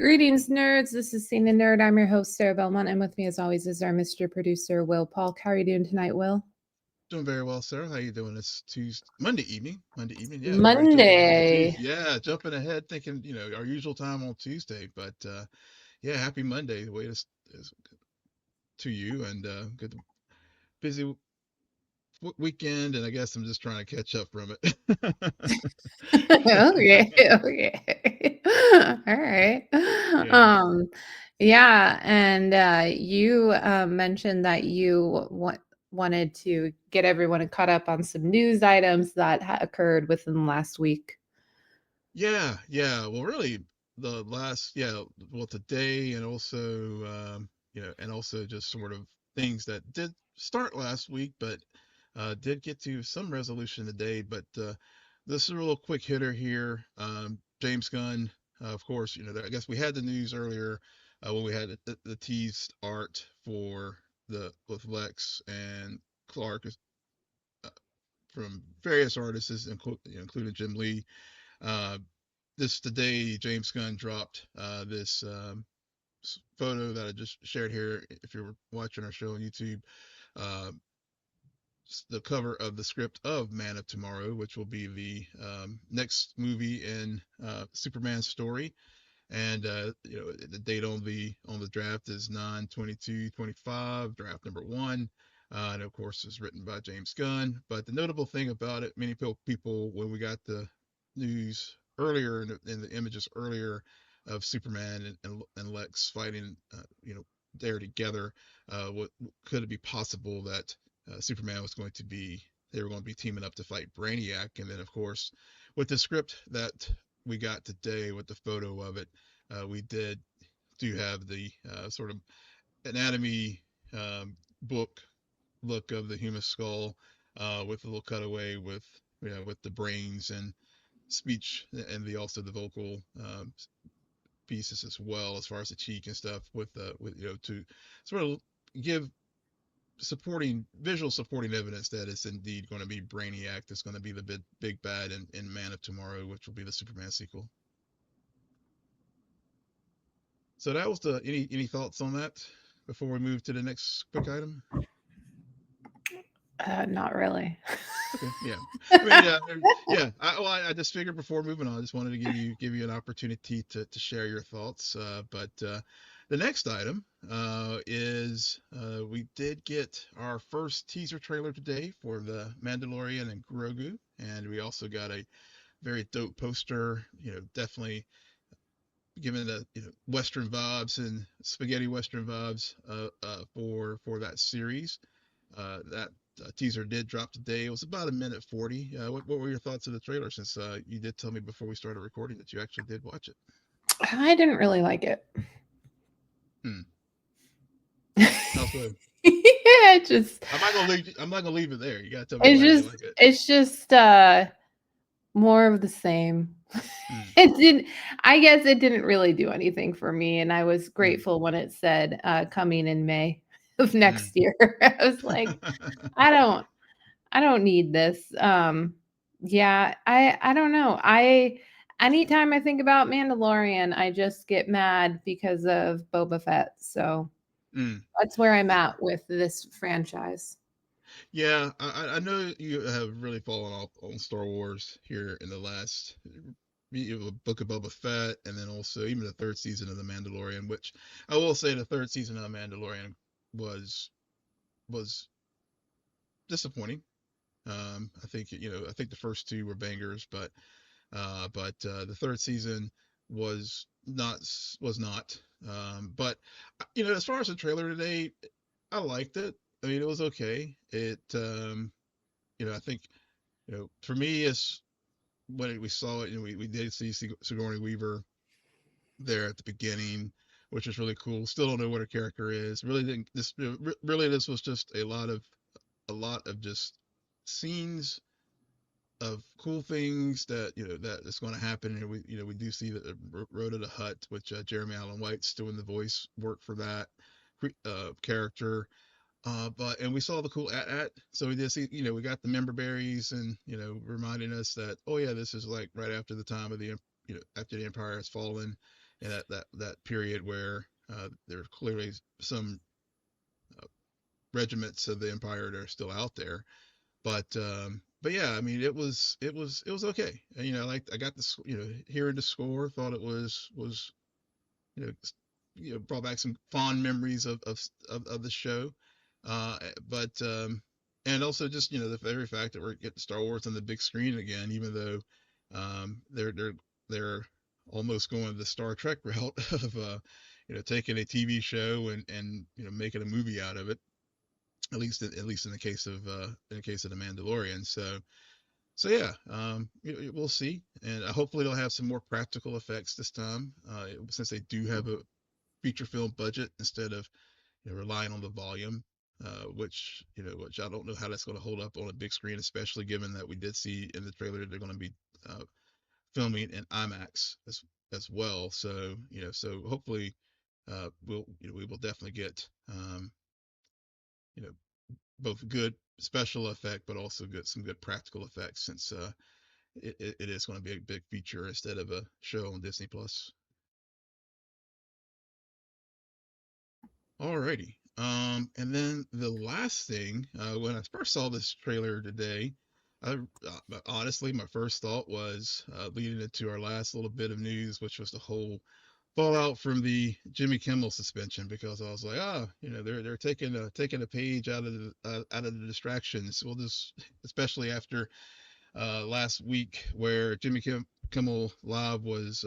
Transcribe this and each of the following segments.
Greetings, nerds. This is Scene the Nerd. I'm your host, Sarah Belmont, and with me, as always, is our Mr. Producer, Will Polk. How are you doing tonight, Will? Doing very well, Sarah. How you doing? It's Tuesday, Monday evening. Monday evening. Yeah, we're already jumping into Monday. Tuesday. Yeah, jumping ahead, thinking our usual time on Tuesday. But yeah, happy Monday. The way is to you, and good busy weekend. And I guess I'm just trying to catch up from it. Okay, okay. All right. Yeah. Yeah, and you mentioned that you wanted to get everyone caught up on some news items that occurred within the last week. Yeah. Well, really, the last, well, today, and also, and also just sort of things that did start last week, but did get to some resolution today. But this is a real quick hitter here. James Gunn, of course, I guess we had the news earlier when we had the teased art for the with Lex and Clark uh, from various artists, including Jim Lee. Uh, this today, James Gunn dropped this photo that I just shared here. If you're watching our show on YouTube, uh, the cover of the script of Man of Tomorrow, which will be the next movie in Superman's story. And the date on the draft is 9/22/25, draft number one. And of course, is written by James Gunn. But the notable thing about it, many people when we got the news earlier in the images earlier of Superman and Lex fighting, there together, what could it be possible that Superman was going to be they were going to be teaming up to fight Brainiac, and then of course, with the script that we got today with the photo of it, we do have the sort of anatomy book look of the human skull with a little cutaway with the brains and speech and the also the vocal pieces as well as far as the cheek and stuff with to sort of give supporting visual supporting evidence that it's indeed going to be Brainiac that's going to be the big bad in Man of Tomorrow, which will be the Superman sequel. So that was the any thoughts on that before we move to the next quick item? Not really. Okay, yeah. I mean, yeah. I just figured before moving on, I just wanted to give you an opportunity to share your thoughts. But the next item is we did get our first teaser trailer today for the Mandalorian and Grogu, and we also got a very dope poster. Definitely giving the Western vibes and spaghetti Western vibes for that series. That teaser did drop today. It was about a minute 40. What were your thoughts of the trailer? Since you did tell me before we started recording that you actually did watch it. I didn't really like it. Hmm. How so? Yeah, it just I'm not gonna leave it there. You gotta tell me it's why you didn't just like it. it's just more of the same. Hmm. It didn't I guess it didn't really do anything for me, and I was Hmm. grateful when it said, coming in May of Hmm. next year. I was like, "I don't I don't need this." Yeah, I don't know. Anytime I think about Mandalorian, I just get mad because of Boba Fett, so Hmm. that's where I'm at with this franchise. Yeah, I know you have really fallen off on Star Wars here in the last Book of Boba Fett, and then also even the third season of The Mandalorian, which I will say the third season of The Mandalorian was was disappointing. I think the first two were bangers, but the third season was not. But as far as the trailer today, I liked it. I mean, it was okay. I think for me, it's when we saw it, we did see Sigourney Weaver there at the beginning, which was really cool. Still don't know what her character is. Really didn't this really this was just a lot of just scenes of cool things that is going to happen. And we do see that Road to the Hut, which Jeremy Allen White's doing the voice work for that character. But and we saw the cool at so we did see we got the member berries and reminding us that, oh yeah, this is like right after the time of the after the empire has fallen, and that period where there are clearly some uh, regiments of the Empire that are still out there. But yeah, I mean, it was okay. And, like I got this, hearing the score, thought it was you know, brought back some fond memories of the show. But and also just the very fact that we're getting Star Wars on the big screen again, even though they're almost going the Star Trek route of taking a TV show and making a movie out of it. At least in the case of the Mandalorian. So yeah, we'll see, and hopefully they'll have some more practical effects this time, since they do have a feature film budget instead of relying on the volume, which I don't know how that's going to hold up on a big screen, especially given that we did see in the trailer that they're going to be uh, filming in IMAX as well. So hopefully we will definitely get you know both good special effect, but also some good practical effects since it is going to be a big feature instead of a show on Disney Plus. Alrighty. And then the last thing, when I first saw this trailer today, honestly, my first thought was leading into our last little bit of news, which was the whole fallout from the Jimmy Kimmel suspension, because I was like, they're taking a page out of the distractions. We'll just, especially after last week where Kimmel Live was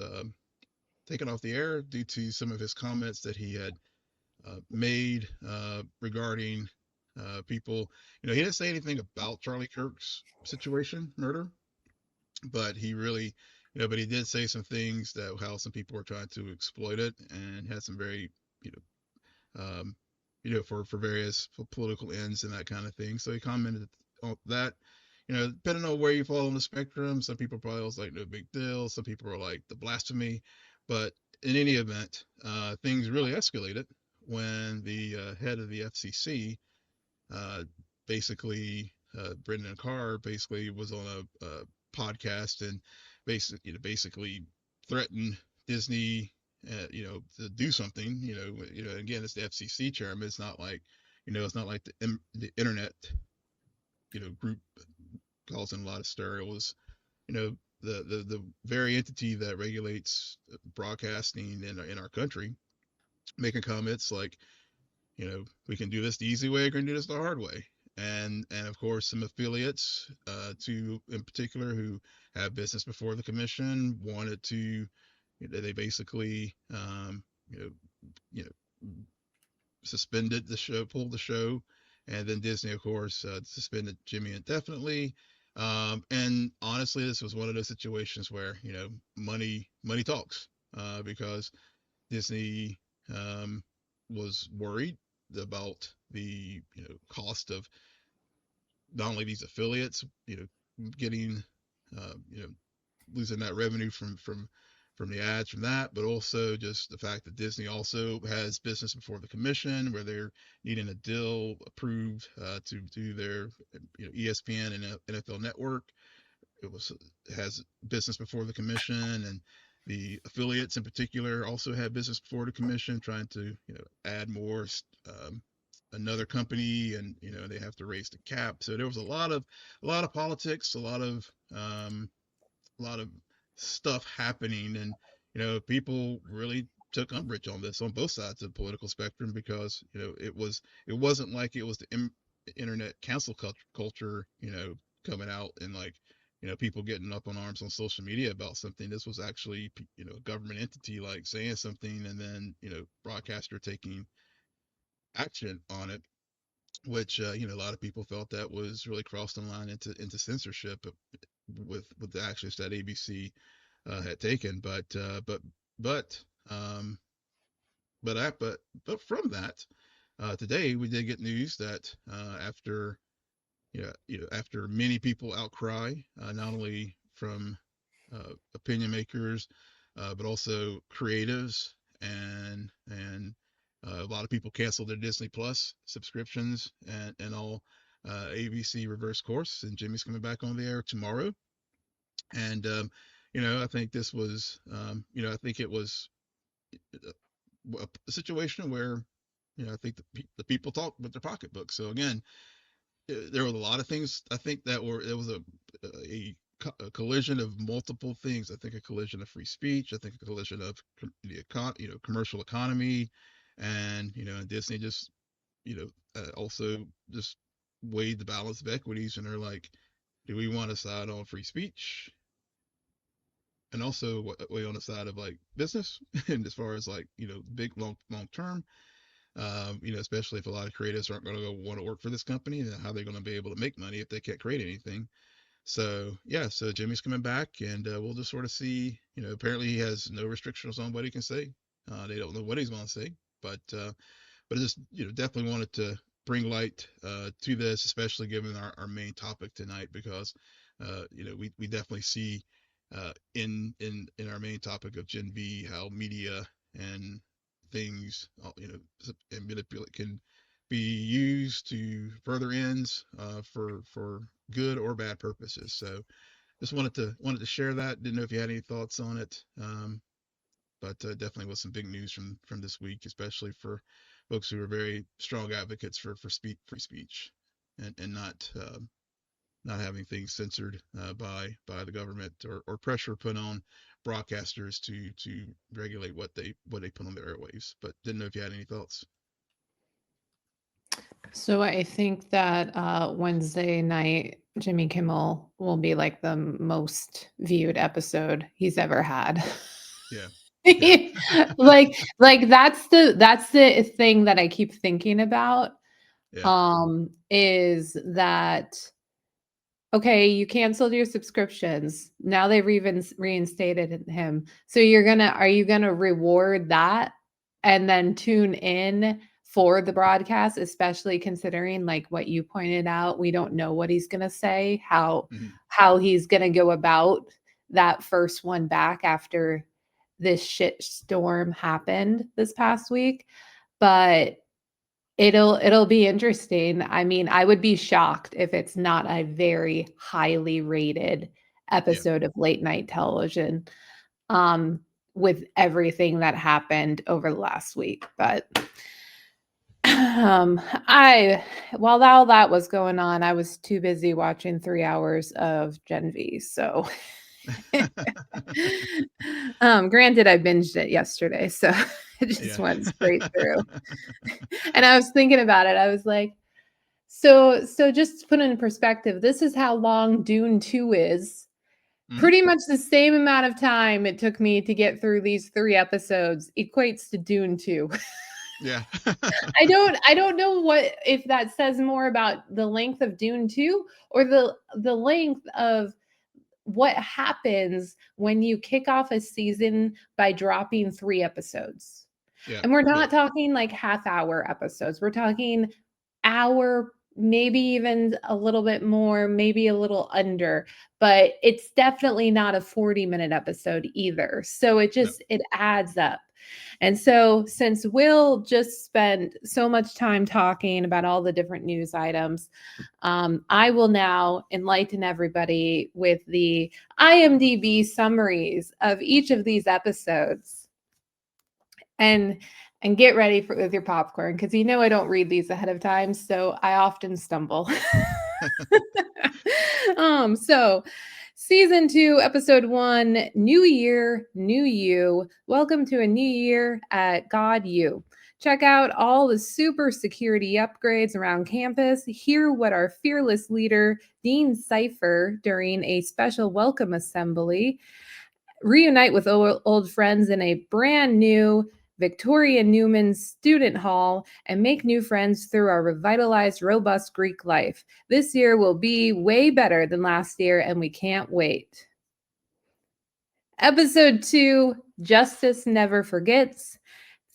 taken off the air due to some of his comments that he had made regarding people. He didn't say anything about Charlie Kirk's murder, but but he did say some things that how some people were trying to exploit it, and had some very, you um, for various political ends and that kind of thing. So he commented on that. Depending on where you fall on the spectrum, some people probably was like no big deal. Some people are like the blasphemy, but in any event, things really escalated when the head of the FCC, uh, Brendan Carr, basically was on a podcast and basically threatened Disney, to do something. Again, it's the FCC chairman. It's not like the internet, group causing a lot of stir. It was, the very entity that regulates broadcasting in our country, making comments like, we can do this the easy way, or we can do this the hard way. And of course, some affiliates, to in particular, who have business before the commission, wanted to, they basically, you know, you know, suspended the show, pulled the show, and then Disney, of course, suspended Jimmy indefinitely. And honestly, this was one of those situations where money talks, because Disney, was worried about the cost of not only these affiliates, getting, uh, you know losing that revenue from the ads from that, but also just the fact that Disney also has business before the commission, where they're needing a deal approved, to do their ESPN and NFL network. It was has business before the commission, and the affiliates in particular also had business before the commission, trying to add more, um, another company, and they have to raise the cap. So there was a lot of politics, um, a lot of stuff happening, and people really took umbrage on this on both sides of the political spectrum, because it wasn't like it was the internet cancel culture, coming out, and like people getting up on arms on social media about something. This was actually a government entity like saying something, and then broadcaster taking action on it, which a lot of people felt that was really crossed the line into censorship, with the actions that ABC had taken. But um, but from that, today we did get news that, after many people outcry, not only from opinion makers, but also creatives, and a lot of people canceled their Disney Plus subscriptions, and all. ABC reverse course, and Jimmy's coming back on the air tomorrow. And I think this was, I think it was a situation where, I think the people talk with their pocketbooks. So again, there were a lot of things I think that were it was a, a collision of multiple things. I think a collision of free speech. I think a collision of commercial economy, and Disney just also just weighed the balance of equities, and they're like, do we want to side on free speech, and also weigh on the side of like business, and as far as like big long term. Especially if a lot of creators aren't going to go want to work for this company, and how they're going to be able to make money if they can't create anything. So yeah, so Jimmy's coming back, and we'll just sort of see. Apparently he has no restrictions on what he can say. They don't know what he's going to say, but I just definitely wanted to bring light to this, especially given our main topic tonight, because we definitely see in our main topic of Gen V how media and things and manipulate can be used to further ends for good or bad purposes. So just wanted to share that. Didn't know if you had any thoughts on it. But definitely was some big news from this week, especially for folks who are very strong advocates for free speech, and not having things censored by the government, or pressure put on broadcasters to regulate what they put on the airwaves. But didn't know if you had any thoughts. So I think that Wednesday night, Jimmy Kimmel will be like the most viewed episode he's ever had. Yeah, yeah, like that's the thing that I keep thinking about. yeah. Is that okay? You canceled your subscriptions. Now they've even reinstated him. So are you gonna reward that and then tune in for the broadcast, especially considering like what you pointed out, we don't know what he's gonna say, Hmm. how he's gonna go about that first one back after this shit storm happened this past week. But it'll be interesting. I mean, I would be shocked if it's not a very highly rated Yeah. episode of late night television, um, with everything that happened over the last week. But I while all that was going on, I was too busy watching 3 hours of Gen V. So granted I binged it yesterday, so it just Yeah. went straight through. And I was thinking about it. I was like, so just to put it in perspective, this is how long Dune 2 is. Hmm. Pretty much the same amount of time it took me to get through these 3 episodes equates to Dune 2. Yeah. I don't know what if that says more about the length of Dune 2 or the length of what happens when you kick off a season by dropping 3 episodes. Yeah. And we're Yeah. not talking like half hour episodes. We're talking hour, maybe even a little bit more, maybe a little under, but it's definitely not a 40-minute episode either. So No. it adds up. And so since Will just spent so much time talking about all the different news items, I will now enlighten everybody with the IMDb summaries of each of these episodes. And get ready with your popcorn, because I don't read these ahead of time, so I often stumble. So season 2, episode 1, New Year, New You. Welcome to a new year at God U. Check out all the super security upgrades around campus. Hear what our fearless leader, Dean Cypher, during a special welcome assembly. Reunite with old friends in a brand new Victoria Newman Student Hall, and make new friends through our revitalized, robust Greek life. This year will be way better than last year, and we can't wait. Episode 2, Justice Never Forgets.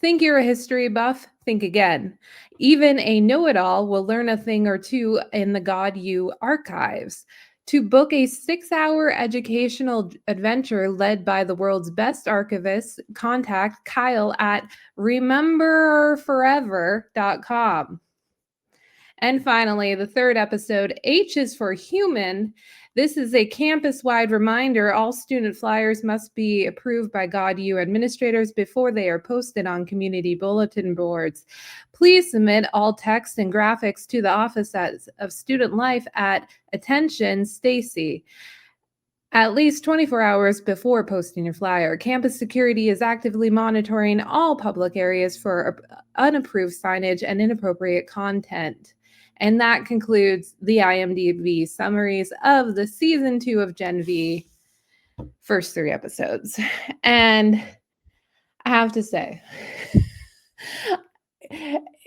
Think you're a history buff? Think again. Even a know-it-all will learn a thing or two in the God U archives. To book a 6-hour educational adventure led by the world's best archivist, contact Kyle at rememberforever.com. And finally, the third episode, H is for human. This is a campus-wide reminder all student flyers must be approved by GodU administrators before they are posted on community bulletin boards. Please submit all text and graphics to the Office of Student Life at attention Stacy at least 24 hours before posting your flyer. Campus security is actively monitoring all public areas for unapproved signage and inappropriate content. And that concludes the IMDb summaries of the season 2 of Gen V first 3 episodes. And I have to say,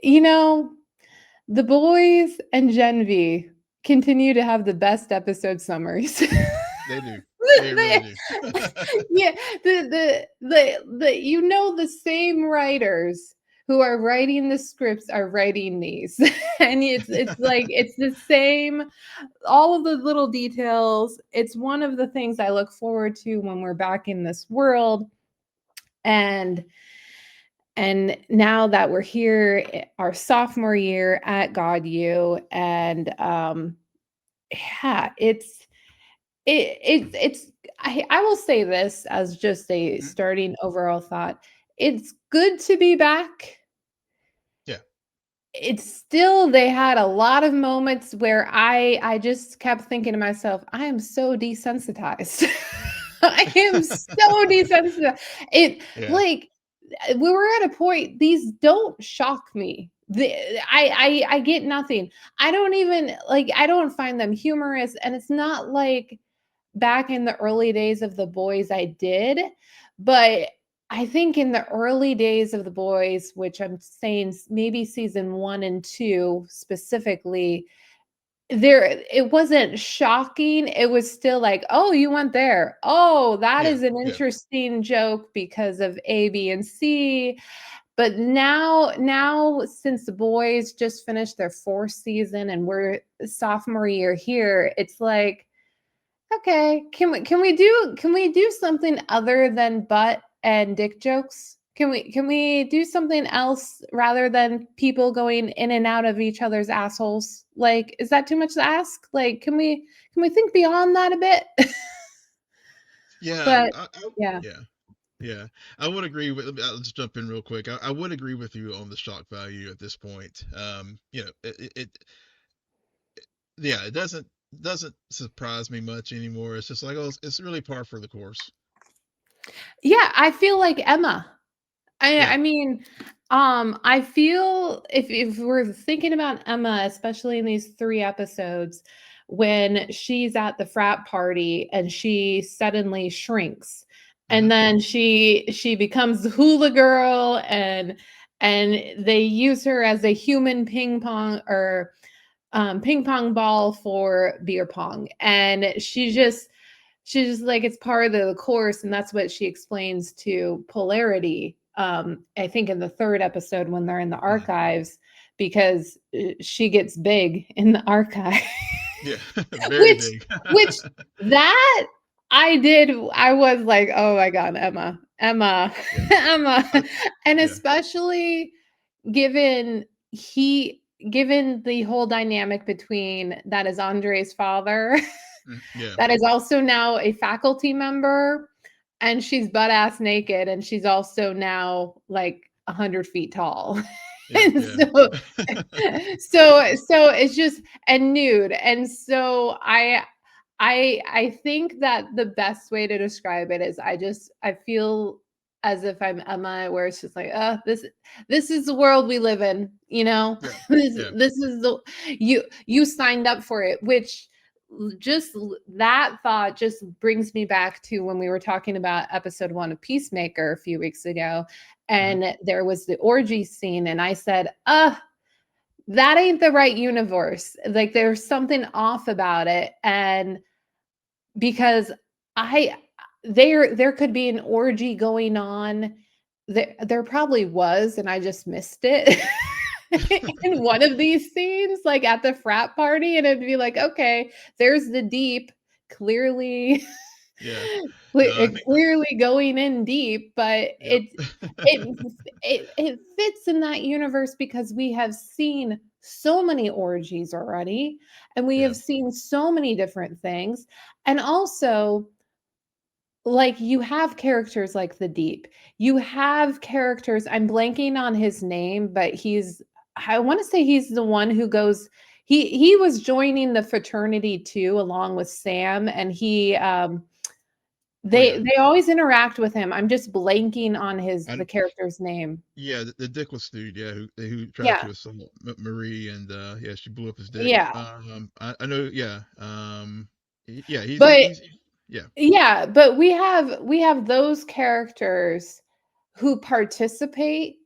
you know, The Boys and Gen V continue to have the best episode summaries. They do. They really do. Yeah, the same writers who are writing the scripts are writing these. And it's like it's the same, all of the little details. It's one of the things I look forward to when we're back in this world. And now that we're here, our sophomore year at GodU, and yeah, it's I will say this as just a starting overall thought. It's good to be back. Yeah. It's still, they had a lot of moments where I just kept thinking to myself, I am so desensitized. I am so desensitized. Like, we were at a point, these don't shock me. I get nothing. I don't even I don't find them humorous, and it's not like back in the early days of The Boys I did, but I think in the early days of The Boys, which I'm saying maybe season 1 and 2 specifically, it wasn't shocking. It was still like, oh, you went there. Oh, that is an interesting joke because of A, B, and C. But now since The Boys just finished their 4th season and we're sophomore year here, it's like, okay, can we do something other than butt and dick jokes? Can we do something else rather than people going in and out of each other's assholes? Like, is that too much to ask? Like, can we think beyond that a bit? Yeah. But yeah. Yeah, I would agree with. Let's jump in real quick. I would agree with you on the shock value at this point. Yeah, it doesn't surprise me much anymore. It's just like, oh, it's really par for the course. yeah, I feel like Emma. Yeah. I mean, I feel if we're thinking about Emma, especially in these 3 episodes, when she's at the frat party and she suddenly shrinks, and then she becomes the hula girl, and they use her as a human ping pong ball for beer pong, and she's just like, it's part of the course, and that's what she explains to Polarity. I think in the 3rd episode when they're in the archives, because she gets big in the archive. Yeah, very big. which that I was like, oh my God, Emma, Emma. And especially given the whole dynamic between that is Andre's father. That is also now a faculty member, and she's butt ass naked, and she's also now like 100 feet tall. And so it's just, and nude. And so I think that the best way to describe it is I feel as if I'm Emma, where it's just like, this is the world we live in, you know. This is the you signed up for it, which just that thought just brings me back to when we were talking about episode 1 of Peacemaker a few weeks ago, and there was the orgy scene, and I said, that ain't the right universe. Like, there's something off about it. And because there could be an orgy going on. There probably was, and I just missed it. In one of these scenes, like at the frat party, and it'd be like, okay, there's the deep, clearly, clearly going in deep, but it fits in that universe because we have seen so many orgies already, and we Yeah. have seen so many different things. And also, like, you have characters like the Deep. You have characters, I'm blanking on his name, but I wanna say he's the one who goes he was joining the fraternity too, along with Sam, and Oh yeah. they always interact with him. I'm just blanking on the And character's name. yeah, the dickless dude, yeah, who tried Yeah, to assault Marie, and yeah, she blew up his dick. yeah, I know, yeah. Yeah, but yeah. yeah, but we have those characters who participate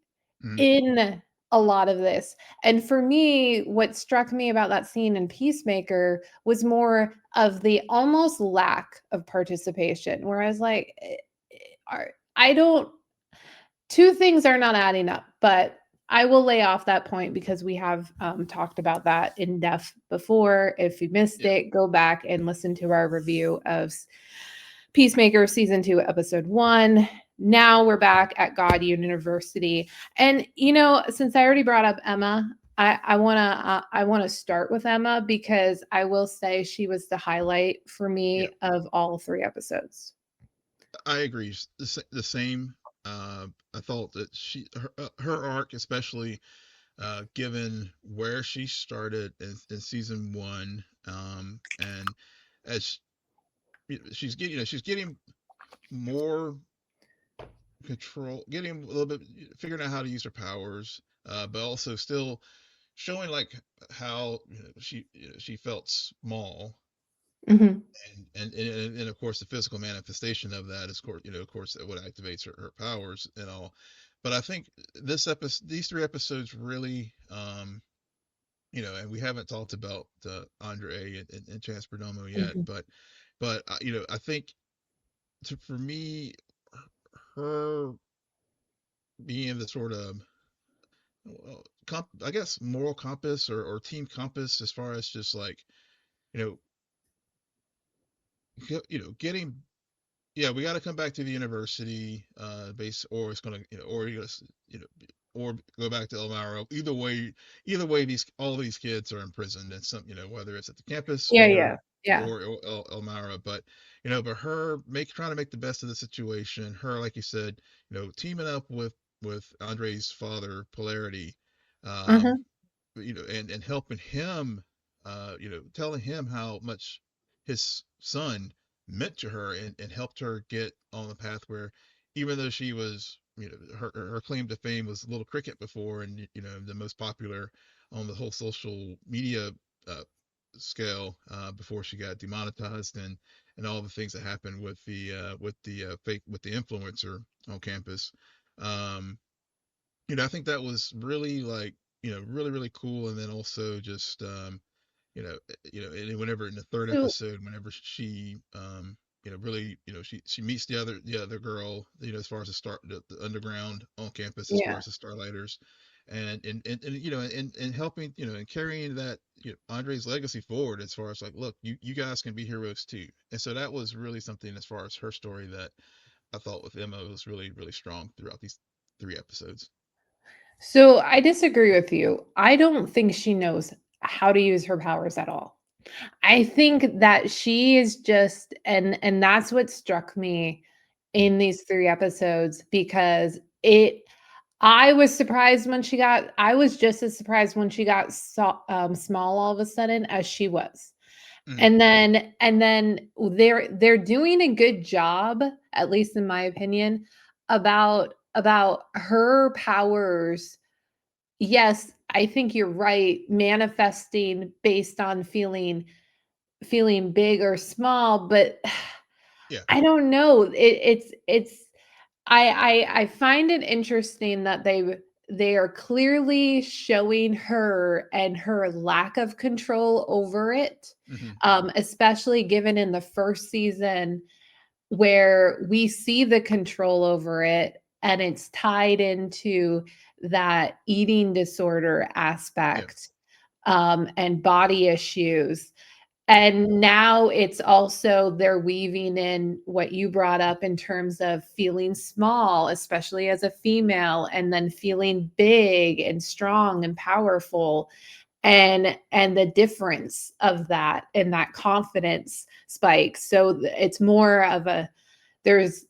Mhm. in a lot of this. And for me, what struck me about that scene in Peacemaker was more of the almost lack of participation, where I was like, I don't, two things are not adding up, but I will lay off that point because we have talked about that in depth before. If you missed Yeah. it, go back and listen to our review of Peacemaker season 2, episode 1. Now we're back at God University. And since I already brought up Emma, I want to start with Emma because I will say she was the highlight for Yeah. me of all 3 episodes. I agree. The same. I thought that her arc, especially given where she started in season one, and as she's getting, she's getting more control, getting a little bit, figuring out how to use her powers, but also still showing like how she felt small, Mhm. and of course the physical manifestation of that is, of course, what activates her powers and all. But I think these 3 episodes really, and we haven't talked about Andre and Chance Perdomo yet, Mhm. but I think, for me, her being the sort of, I guess, moral compass, or team compass, as far as just like, you know getting, yeah, we got to come back to the university base, or it's gonna, or you just, or go back to Elmira. Either way, these all these kids are imprisoned, and some, whether it's at the campus, Yeah, yeah. Yeah. or Elmira. But her trying to make the best of the situation. Her, like you said, teaming up with Andre's father, Polarity, um, Mhm. and helping him, telling him how much his son meant to her, and helped her get on the path where, even though she was, her claim to fame was Little Cricket before, and the most popular on the whole social media uh, scale, before she got demonetized, and all the things that happened with the influencer on campus. Um, I think that was really, like, really, really cool. And then also just, and whenever in the third So episode, whenever she, really, she meets the other girl, as far as the underground on campus, as far yeah. as the Starlighters, and helping, and carrying that, Andre's legacy forward, as far as like, look, you guys can be heroes too. And so that was really something, as far as her story, that I thought with Emma was really, really strong throughout these 3 episodes. So I disagree with you. I don't think she knows how to use her powers at all. I think that she is just, and that's what struck me Mm. in these 3 episodes, because it I was surprised when I was just as surprised when she got small all of a sudden as she was. Mm. And then they're doing a good job, at least in my opinion, about her powers. Yes, I think you're right, manifesting based on feeling big or small, but Yeah. I don't know. It's I find it interesting that they are clearly showing her and her lack of control over it, Hmm. especially given in the first season where we see the control over it, and it's tied into that eating disorder Yeah. aspect, and body issues. And now it's also they're weaving in what you brought up in terms of feeling small, especially as a female, and then feeling big and strong and powerful. and the difference of that and that confidence spike. So it's more of a there's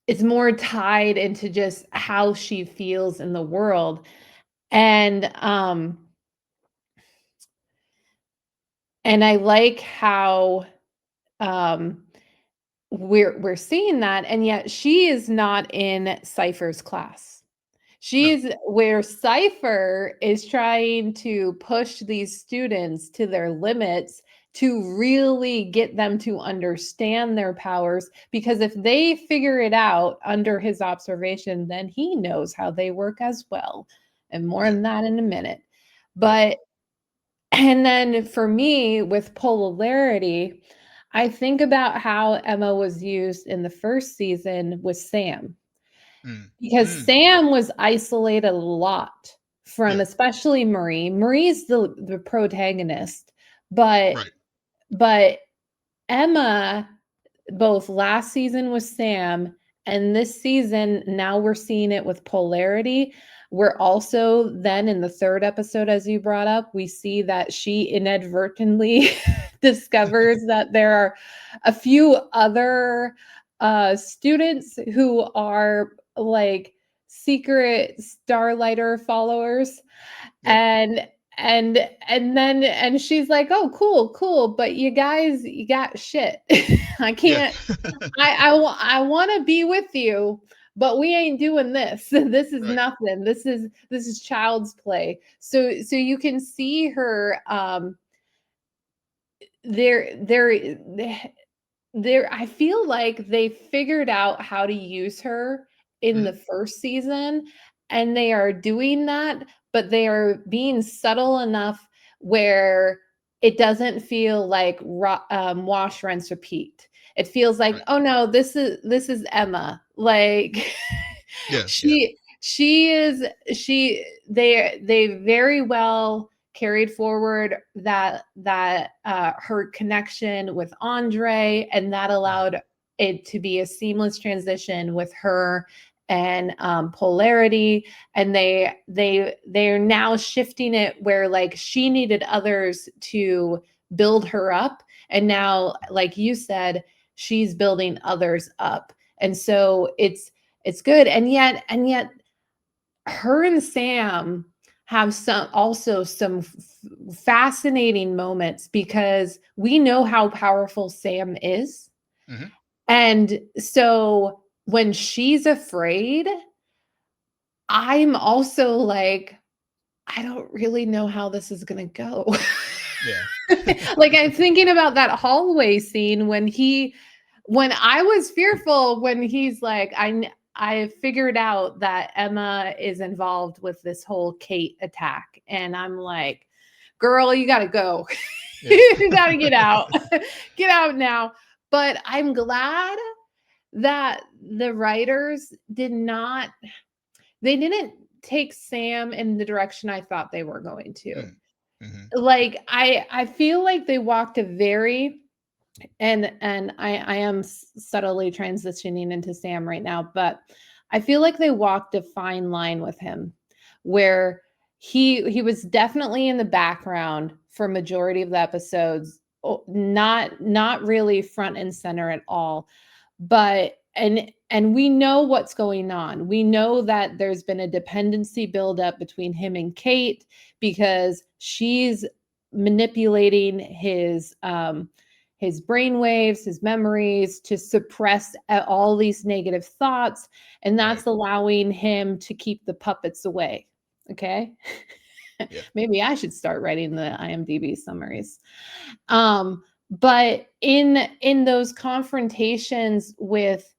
it's more tied into just how she feels in the world. And and I like how um we're seeing that, and yet she is not in Cypher's class. No. She's where Cypher is trying to push these students to their limits to really get them to understand their powers, because if they figure it out under his observation, then he knows how they work as well. And more Yeah. on that in a minute. Right. But and then for me, with polarity, I think about how Emma was used in the first season with Sam, Mm. because Mm. Sam was isolated a lot from Yeah. especially Marie. Marie's the protagonist, but Right. but Emma, both last season with Sam and this season, now we're seeing it with polarity. We're also then in the third episode, as you brought up, we see that she inadvertently discovers that there are a few other students who are like secret Starlighter followers, Yep. and and she's like, oh, cool, cool, but you guys, you got shit. I Yeah. can't. I want to be with you, but we ain't doing this. This is Right. nothing. This is child's play. So you can see her there there I feel like they figured out how to use her in the Mhm. first season, and they are doing that, but they are being subtle enough where it doesn't feel like wash, rinse, repeat. It feels like, Right. oh no, this is Emma. Like Yeah. Yeah. she is she they very well carried forward that her connection with Andre, and that Mhm. allowed it to be a seamless transition with her and polarity. And they're now shifting it where like she needed others to build her up, and now, like you said, she's building others up. And so it's good. And yet her and Sam have some fascinating moments, because we know how powerful Sam is. Mhm. And so when she's afraid, I'm also like, I don't really know how this is going to go. Yeah. Like, I'm thinking about that hallway scene when I was fearful, when he's like, I figured out that Emma is involved with this whole Kate attack. And I'm like, girl, you got to go. Yeah. You got to get out. Get out now. But I'm glad that the writers they didn't take Sam in the direction I thought they were going to. Mm. Mhm. Like, I feel like they walked a very and I am subtly transitioning into Sam right now, but I feel like they walked a fine line with him, where he was definitely in the background for majority of the episodes, not really front and center at all. But and we know what's going on. We know that there's been a dependency buildup between him and Kate, because she's manipulating his brain waves, his memories, to suppress all these negative thoughts, and Right. that's allowing him to keep the puppets away. Okay? Yeah. Maybe I should start writing the IMDb summaries. But in those confrontations with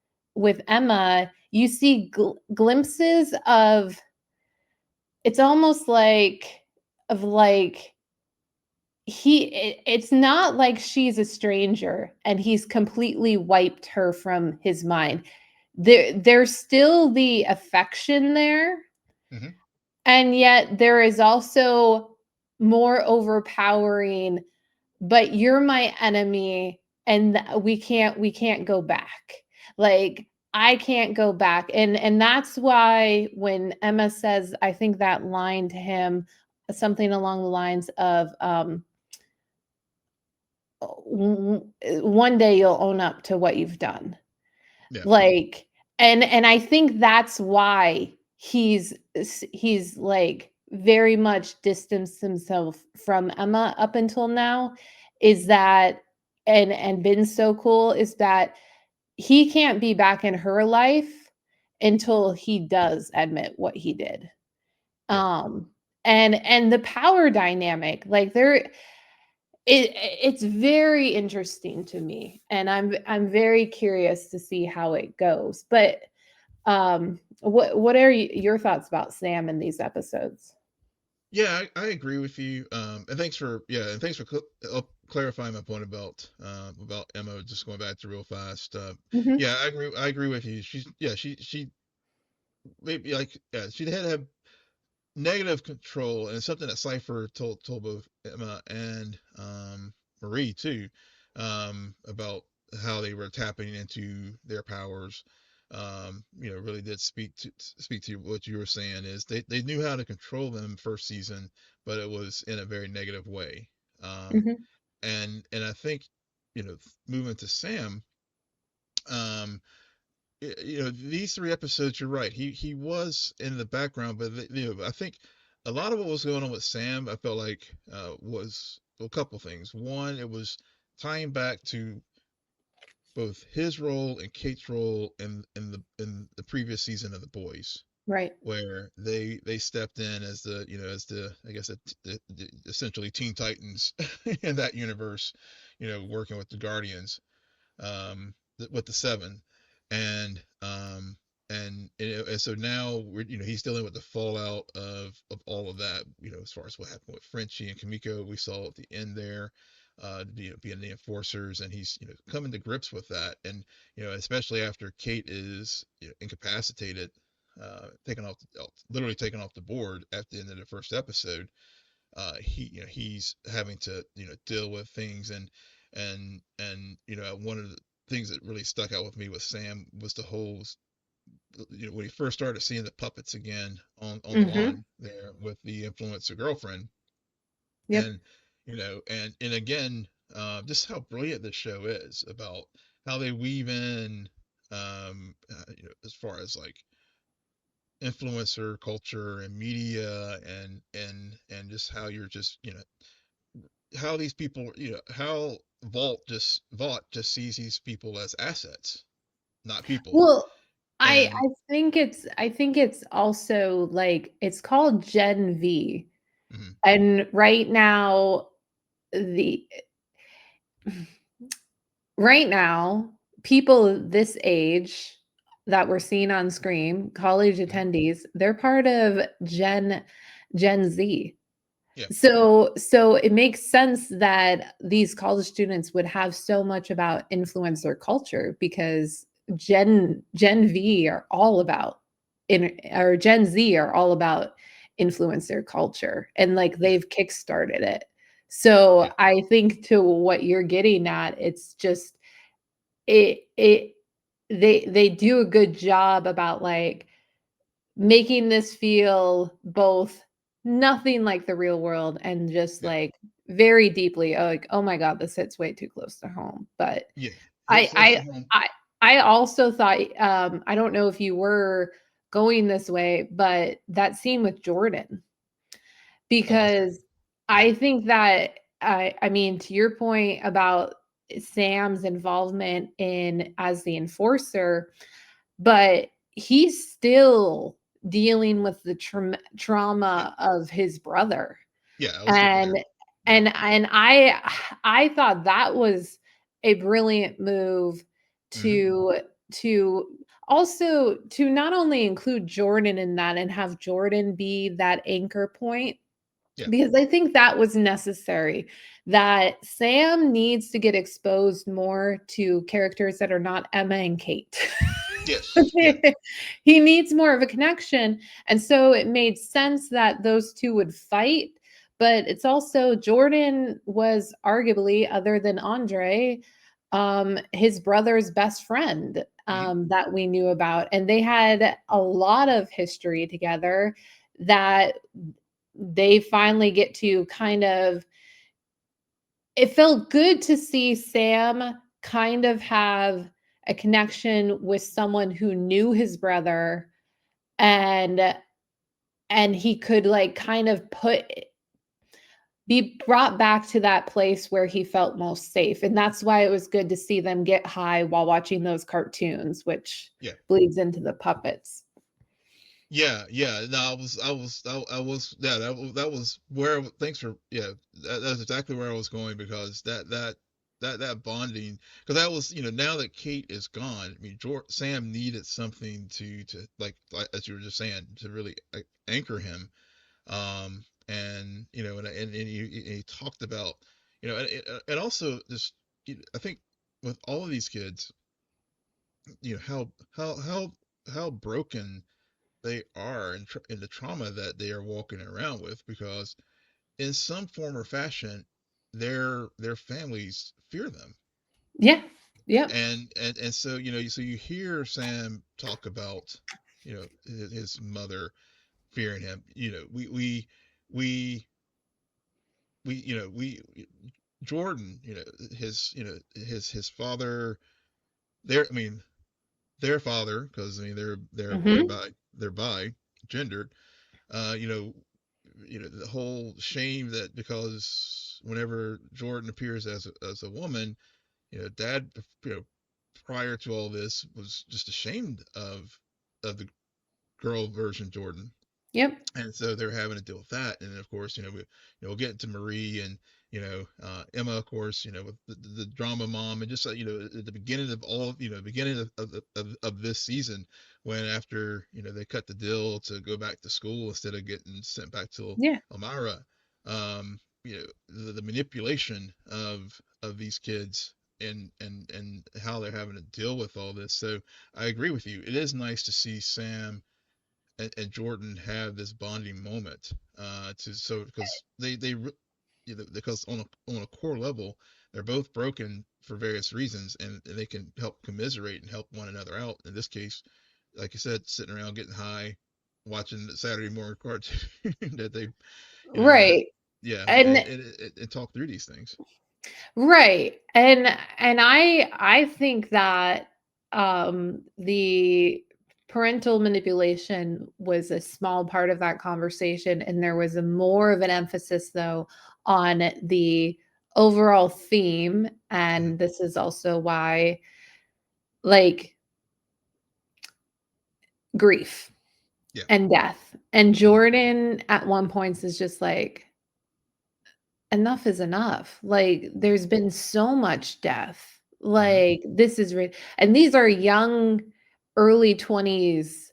Emma, you see glimpses of, it's almost like, of like it's not like she's a stranger and he's completely wiped her from his mind. There's still the affection there, Mhm. and yet there is also more overpowering, but you're my enemy, and we can't go back. Like, I can't go back. And that's why when Emma says, I think that line to him, something along the lines of one day you'll own up to what you've done. Yeah. Like, and I think that's why he's like very much distanced himself from Emma up until now, is that, and been so cool, is that he can't be back in her life until he does admit what he did. Yeah. Um and the power dynamic, like there, it's very interesting to me, and I'm very curious to see how it goes. But what are your thoughts about Sam in these episodes? Yeah, I agree with you. And thanks for clarifying my point about Emma. Just going back to real fast. Mhm. Yeah, I agree with you. She maybe like she had to have negative control, and it's something that Cypher told both Emma and Marie too, about how they were tapping into their powers. Really did speak to what you were saying, is they knew how to control them first season, but it was in a very negative way. Um, Mhm. and I think, moving to Sam, um, these three episodes, you're right, he was in the background, but I think a lot of what was going on with Sam, I felt like, was a couple things. One, it was tying back to both his role and Kate's role in the previous season of The Boys, Right. where they stepped in as the I guess essentially Teen Titans in that universe, working with the Guardians, with the seven, and and so now he's dealing with the fallout of all of that, as far as what happened with Frenchie and Kamiko, we saw at the end there, being the enforcers, and he's coming to grips with that, and especially after Kate is incapacitated, taken off, literally taken off the board at the end of the first episode. He's having to deal with things, and one of the things that really stuck out with me with Sam was the whole, when he first started seeing the puppets again on the Mhm. lawn there with the influencer girlfriend, Yep. and and again, just how brilliant this show is about how they weave in, as far as like influencer culture and media, and just how you're just how these people, how Vought just sees these people as assets, not people. Well, And I think it's also like it's called Gen V. mhm, And right now the right now, people this age that we're seeing on screen, college mhm, attendees, they're part of Gen Z. yeah, So it makes sense that these college students would have so much about influencer culture, because Gen V are all about or Gen Z are all about influencer culture, and like yeah, they've kickstarted it. So yeah, I think to what you're getting at, it's just it they do a good job about like making this feel both nothing like the real world and just yeah, like very deeply, like, oh my god, this hits way too close to home. But yeah. Hits I close to I home. I I also thought, I don't know if you were going this way, but that scene with Jordan, Oh, that's because yeah, I think that I mean, to your point about Sam's involvement in as the enforcer, but he's still dealing with the trauma of his brother. yeah. I was getting there. And Yeah, I thought that was a brilliant move hmm, to to also to not only include Jordan in that and have Jordan be that anchor point, yeah, because I think that was necessary. That Sam needs to get exposed more to characters that are not Emma and Kate. yes, yeah, He needs more of a connection. And so it made sense that those two would fight. But it's also Jordan was arguably, other than Andre, his brother's best friend, hmm, that we knew about. And they had a lot of history together that they finally get to kind of, it felt good to see Sam kind of have a connection with someone who knew his brother, and he could like kind of be brought back to that place where he felt most safe. And that's why it was good to see them get high while watching those cartoons, which Yeah. bleeds into the puppets. Yeah, yeah. No, yeah, that was where, thanks for, yeah, that's exactly where I was going, because that bonding, because that was, now that Kate is gone, I mean, Sam needed something to like as you were just saying, to really anchor him. And he talked about, and also just, I think with all of these kids, how broken they are, in the trauma that they are walking around with, because in some form or fashion, their families fear them. Yeah. Yep. And so, so you hear Sam talk about, his mother fearing him. We Jordan, his father, their I mean their father, because I mean Hmm. they're bi gendered. uh you know the whole shame that, because whenever Jordan appears as a woman, dad, you know prior to all this, was just ashamed of the girl version Jordan. Yep. And so they're having to deal with that. And then, of course, we'll get into Marie, and Emma, of course, with the drama mom, and just at the beginning of beginning of this season, when, after they cut the deal to go back to school instead of getting sent back to Yeah. Elmira. The manipulation of these kids, and how they're having to deal with all this. So I agree with you. It is nice to see Sam and Jordan have this bonding moment, to so because because on a core level, they're both broken for various reasons, and they can help commiserate and help one another out. In this case, like you said, sitting around getting high, watching the Saturday morning cartoon that they, that, Right. yeah, And and talk through these things. right. And I think that the parental manipulation was a small part of that conversation, and there was a more of an emphasis though on the overall theme. Hmm. And this is also why, like, grief Yeah. and death. And Hmm. Jordan at one point is just like, enough is enough. Like, Yeah. there's been so much death. Hmm. Like, this is and these are young, early 20s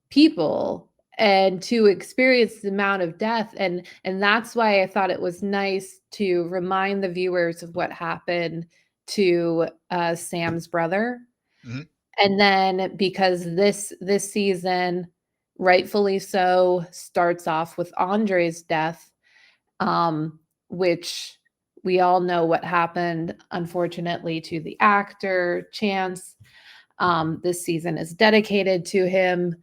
people, and to experience the amount of death, and that's why I thought it was nice to remind the viewers of what happened to Sam's brother. Hmm. And then, because this season, rightfully so, starts off with Andre's death, which we all know what happened, unfortunately, to the actor Chance. This season is dedicated to him,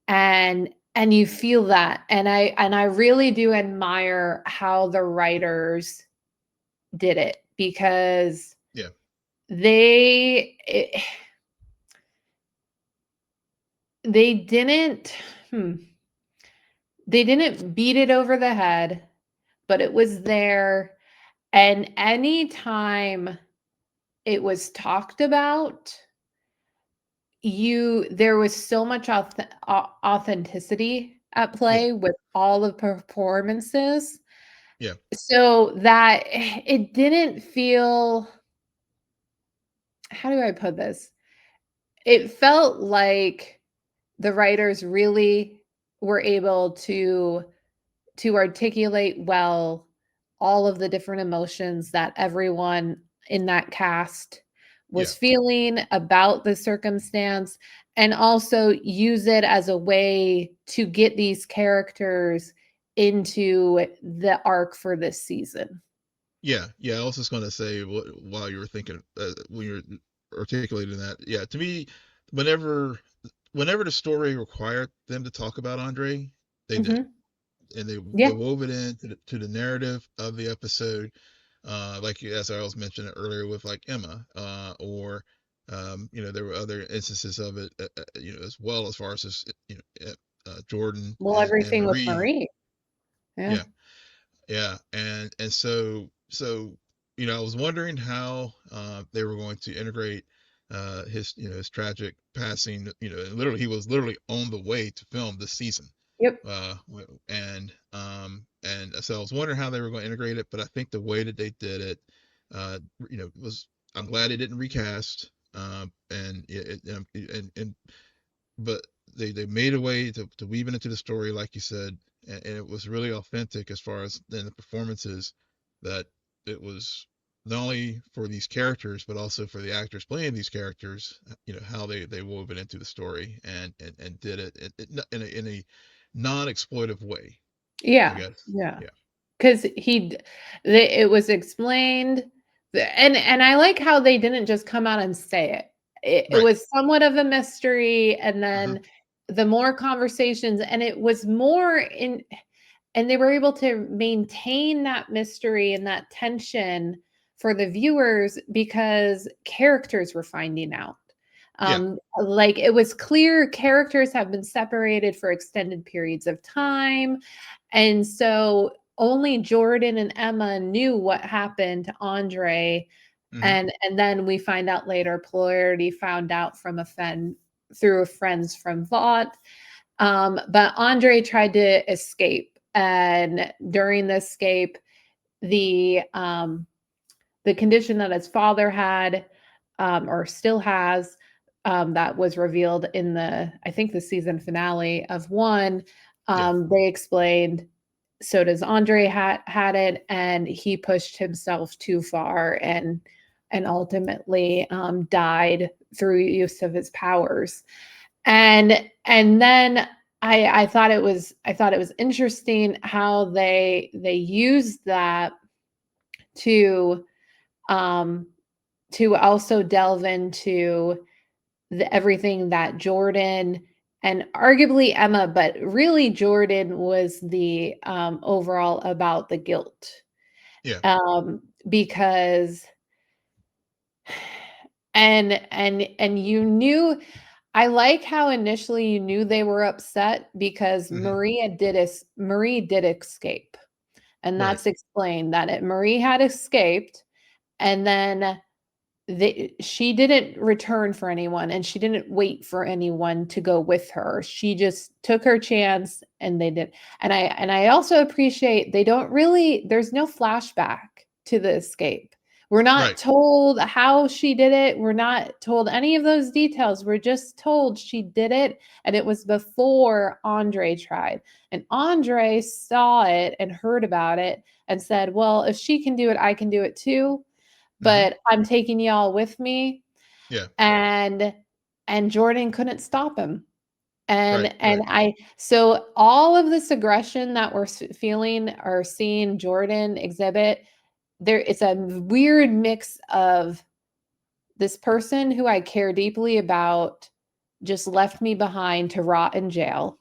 and you feel that, and I really do admire how the writers did it, because Yeah. they it, they didn't hmm, they didn't beat it over the head, but it was there. And anytime it was talked about, there was so much authenticity at Yeah. play with all the performances, Yeah. so that it didn't feel, how do I put this? It felt like the writers really were able to articulate well all of the different emotions that everyone in that cast Yeah. was feeling about the circumstance, and also use it as a way to get these characters into the arc for this season. Yeah, yeah. I was just gonna say, while you were thinking, when you were articulating that, yeah. To me, whenever whenever the story required them to talk about Andre, they did. Mhm. they wove it into the narrative of the episode, like as I was mentioning earlier with like Emma, or there were other instances of it, as well as far as Jordan Well, and everything with Marie. Marie. Yeah. Yeah, yeah, and so I was wondering how they were going to integrate his tragic passing. And literally he was literally on the way to film this season. Yep. And so I was wondering how they were going to integrate it, but I think the way that they did it, was, I'm glad they didn't recast. And it, and but they made a way to weave it into the story, like you said, and it was really authentic as far as then the performances, that it was not only for these characters but also for the actors playing these characters, how they wove it into the story, and did it in a non-exploitive way, I Yeah. guess. Yeah. Yeah. Because it was explained, and I like how they didn't just come out and say it. It Right. was somewhat of a mystery, and Uh-huh. then the more conversations, and it was more in, and they were able to maintain that mystery and that tension for the viewers because characters were finding out. Yeah. Like it was clear characters have been separated for extended periods of time. And so only Jordan and Emma knew what happened to Andre. Hmm. And then we find out later, Polarity found out from a friend through a friends from Vought. But Andre tried to escape. And during the escape, the condition that his father had, or still has, that was revealed in I think the season finale of one. Yeah. They explained, so does Andre had it, and he pushed himself too far and ultimately died through use of his powers. And then I thought it was interesting how they used that to um, to also delve into everything that Jordan and arguably Emma, but really Jordan was the overall about the guilt. Yeah. Because and you knew, I like how initially you knew they were upset because Hmm. Marie did escape. And Right. that's explained that Marie had escaped, and then she didn't return for anyone, and she didn't wait for anyone to go with her. She just took her chance, and they did. And I also appreciate they don't really, there's no flashback to the escape. We're not Right. told how she did it. We're not told any of those details. We're just told she did it, and it was before Andre tried. And Andre saw it and heard about it and said, well, if she can do it, I can do it too, Hmm. but I'm taking y'all with me. Yeah. And Jordan couldn't stop him. Right. And Right. I so all of this aggression that we're feeling or seeing Jordan exhibit, there it's a weird mix of this person who I care deeply about just left me behind to rot in jail.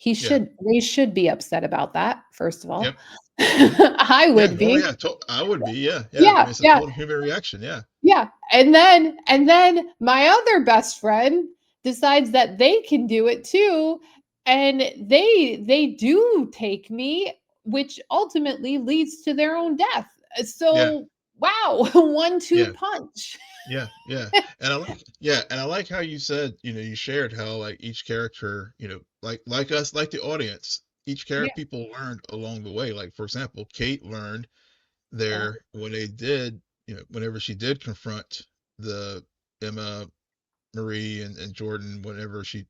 Yeah. They should be upset about that, first of all. Yep. Hmm. I Yeah. would Oh be. yeah. I would be. Yeah. Yeah. I mean, Yeah, it's a yeah. total human reaction. Yeah. Yeah, and then my other best friend decides that they can do it too, and they do take me, which ultimately leads to their own death. Yeah. So, wow, 1-2 Yeah. punch. Yeah, yeah. And I like how you said, you shared how like each character, like us, like the audience, each Yeah, character people learned along the way. Like for example, Kate learned yeah. there when they did, whenever she did confront the Emma, Marie, and Jordan, whenever she,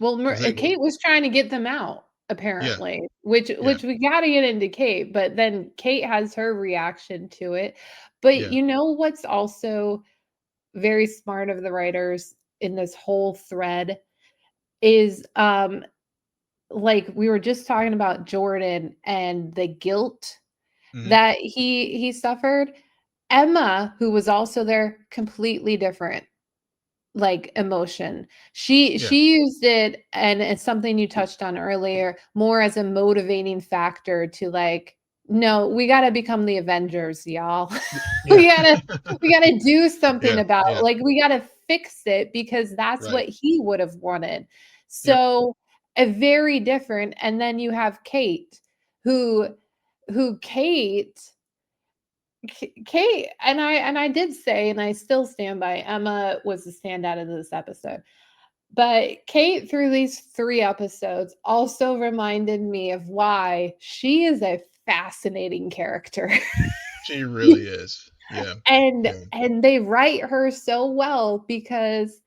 Well, was able. Kate was trying to get them out, Yeah, apparently, which yeah, we gotta get into Kate, but then Kate has her reaction to it. But yeah. you know what's also very smart of the writers in this whole thread is like we were just talking about Jordan and the guilt Hmm. that he suffered. Emma, who was also there, completely different. like emotion. She Yeah. she used it, and it's something you touched on earlier, more as a motivating factor to like, no, we got to become the Avengers, y'all. Yeah. we got to we got to do something Yeah. about, Yeah. like, we got to fix it because that's Right. what he would have wanted. Yep. So a very different. And then you have Kate, who Kate Kate, and I did say, and I still stand by, Emma was the standout of this episode. But Kate, through these 3 episodes, also reminded me of why she is a fascinating character. She really is. Yeah. and Yeah. and they write her so well because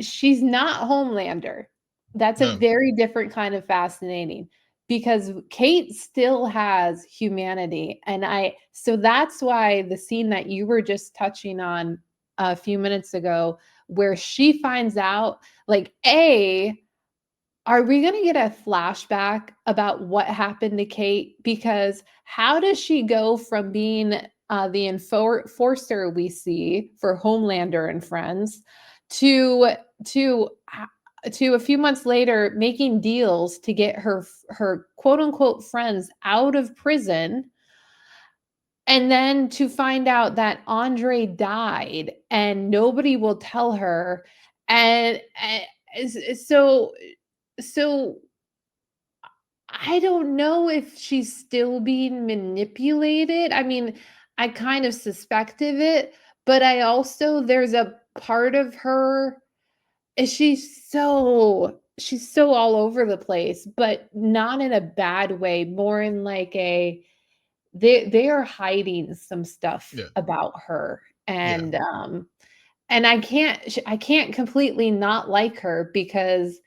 she's not Homelander. That's a No. very different kind of fascinating, because Kate still has humanity. And so that's why the scene that you were just touching on a few minutes ago, where she finds out, like, are we going to get a flashback about what happened to Kate? Because how does she go from being the enforcer we see for Homelander and friends to to to a few months later making deals to get her quote unquote friends out of prison, and then to find out that Andre died and nobody will tell her, and so I don't know if she's still being manipulated. I mean, I kind of suspected it, but I also, there's a part of her, she's so all over the place, but not in a bad way, more in like a, they are hiding some stuff Yeah. about her. Yeah. And I can't completely not like her, because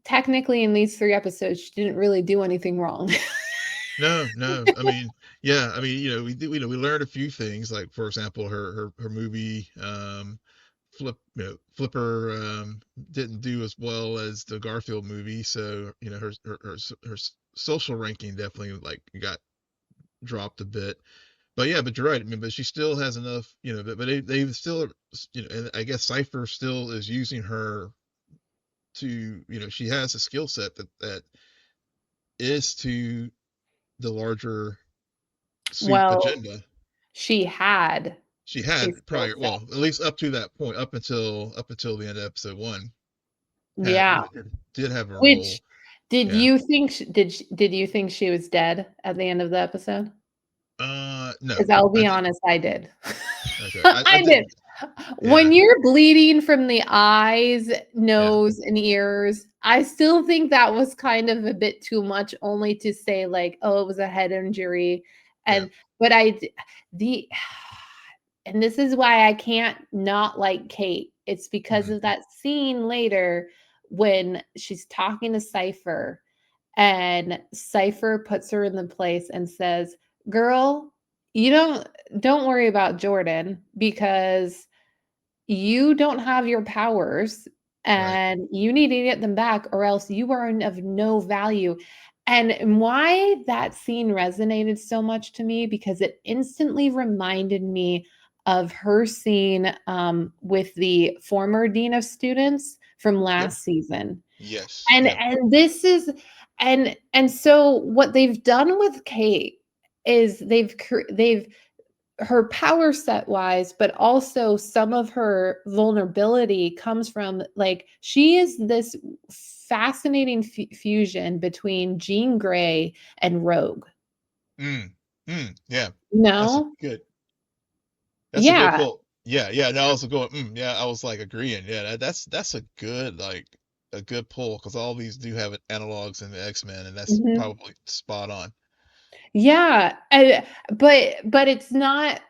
technically in these 3 episodes she didn't really do anything wrong. No, no. I mean, yeah. I mean, we learned a few things. Like, for example, her movie, Flipper, didn't do as well as the Garfield movie. So, her social ranking definitely like got dropped a bit. But yeah, but you're right. I mean, but she still has enough, but they still, and I guess Cypher still is using her to, she has a skill set that is to the larger suit Well, agenda. she had She a had skill prior, set. well, at least up to that point, up until the end of episode 1, had, Yeah. did have a role. Which, did Yeah. you think did you think she was dead at the end of the episode? No, Because I'll I be did. honest, I did. Okay, I I did. didn't. When Yeah. you're bleeding from the eyes, Yeah. nose, and ears, I still think that was kind of a bit too much, only to say like, oh, it was a head injury. Yeah. And but the and this is why I can't not like Kate. It's because Hmm. of that scene later when she's talking to Cypher, and Cypher puts her in the place and says, "Girl, you don't worry about Jordan, because you don't have your powers Right. and you need to get them back, or else you are of no value." And why that scene resonated so much to me, because it instantly reminded me of her scene with the former dean of students from Yep. last season. Yes. And Yeah. and this is and so what they've done with Kate is they've her power set wise, but also some of her vulnerability comes from, like, she is this fascinating fusion between Jean Grey and Rogue. Mm. Yeah. That's a No? good. That's a good Yeah. pull. Yeah. Yeah. No, I was going. Yeah. I was like agreeing. Yeah. That's a good, like, a good pull, because all these do have analogs in the X-Men, and that's Mhm. probably spot on. Yeah, but it's not,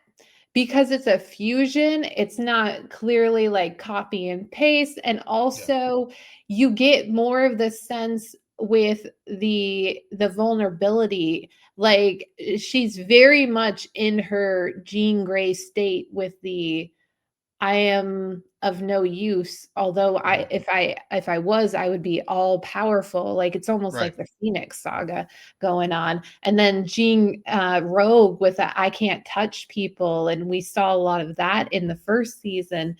because it's a fusion, it's not clearly like copy and paste. And Yeah. also you get more of the sense with the vulnerability. Like, she's very much in her Jean Grey state with the, I am of no use. Although Mhm. if I was, I would be all powerful. Like, it's almost Right. like the Phoenix saga going on. And then Jean Rogue with a, I can't touch people, and we saw a lot of that in the first season.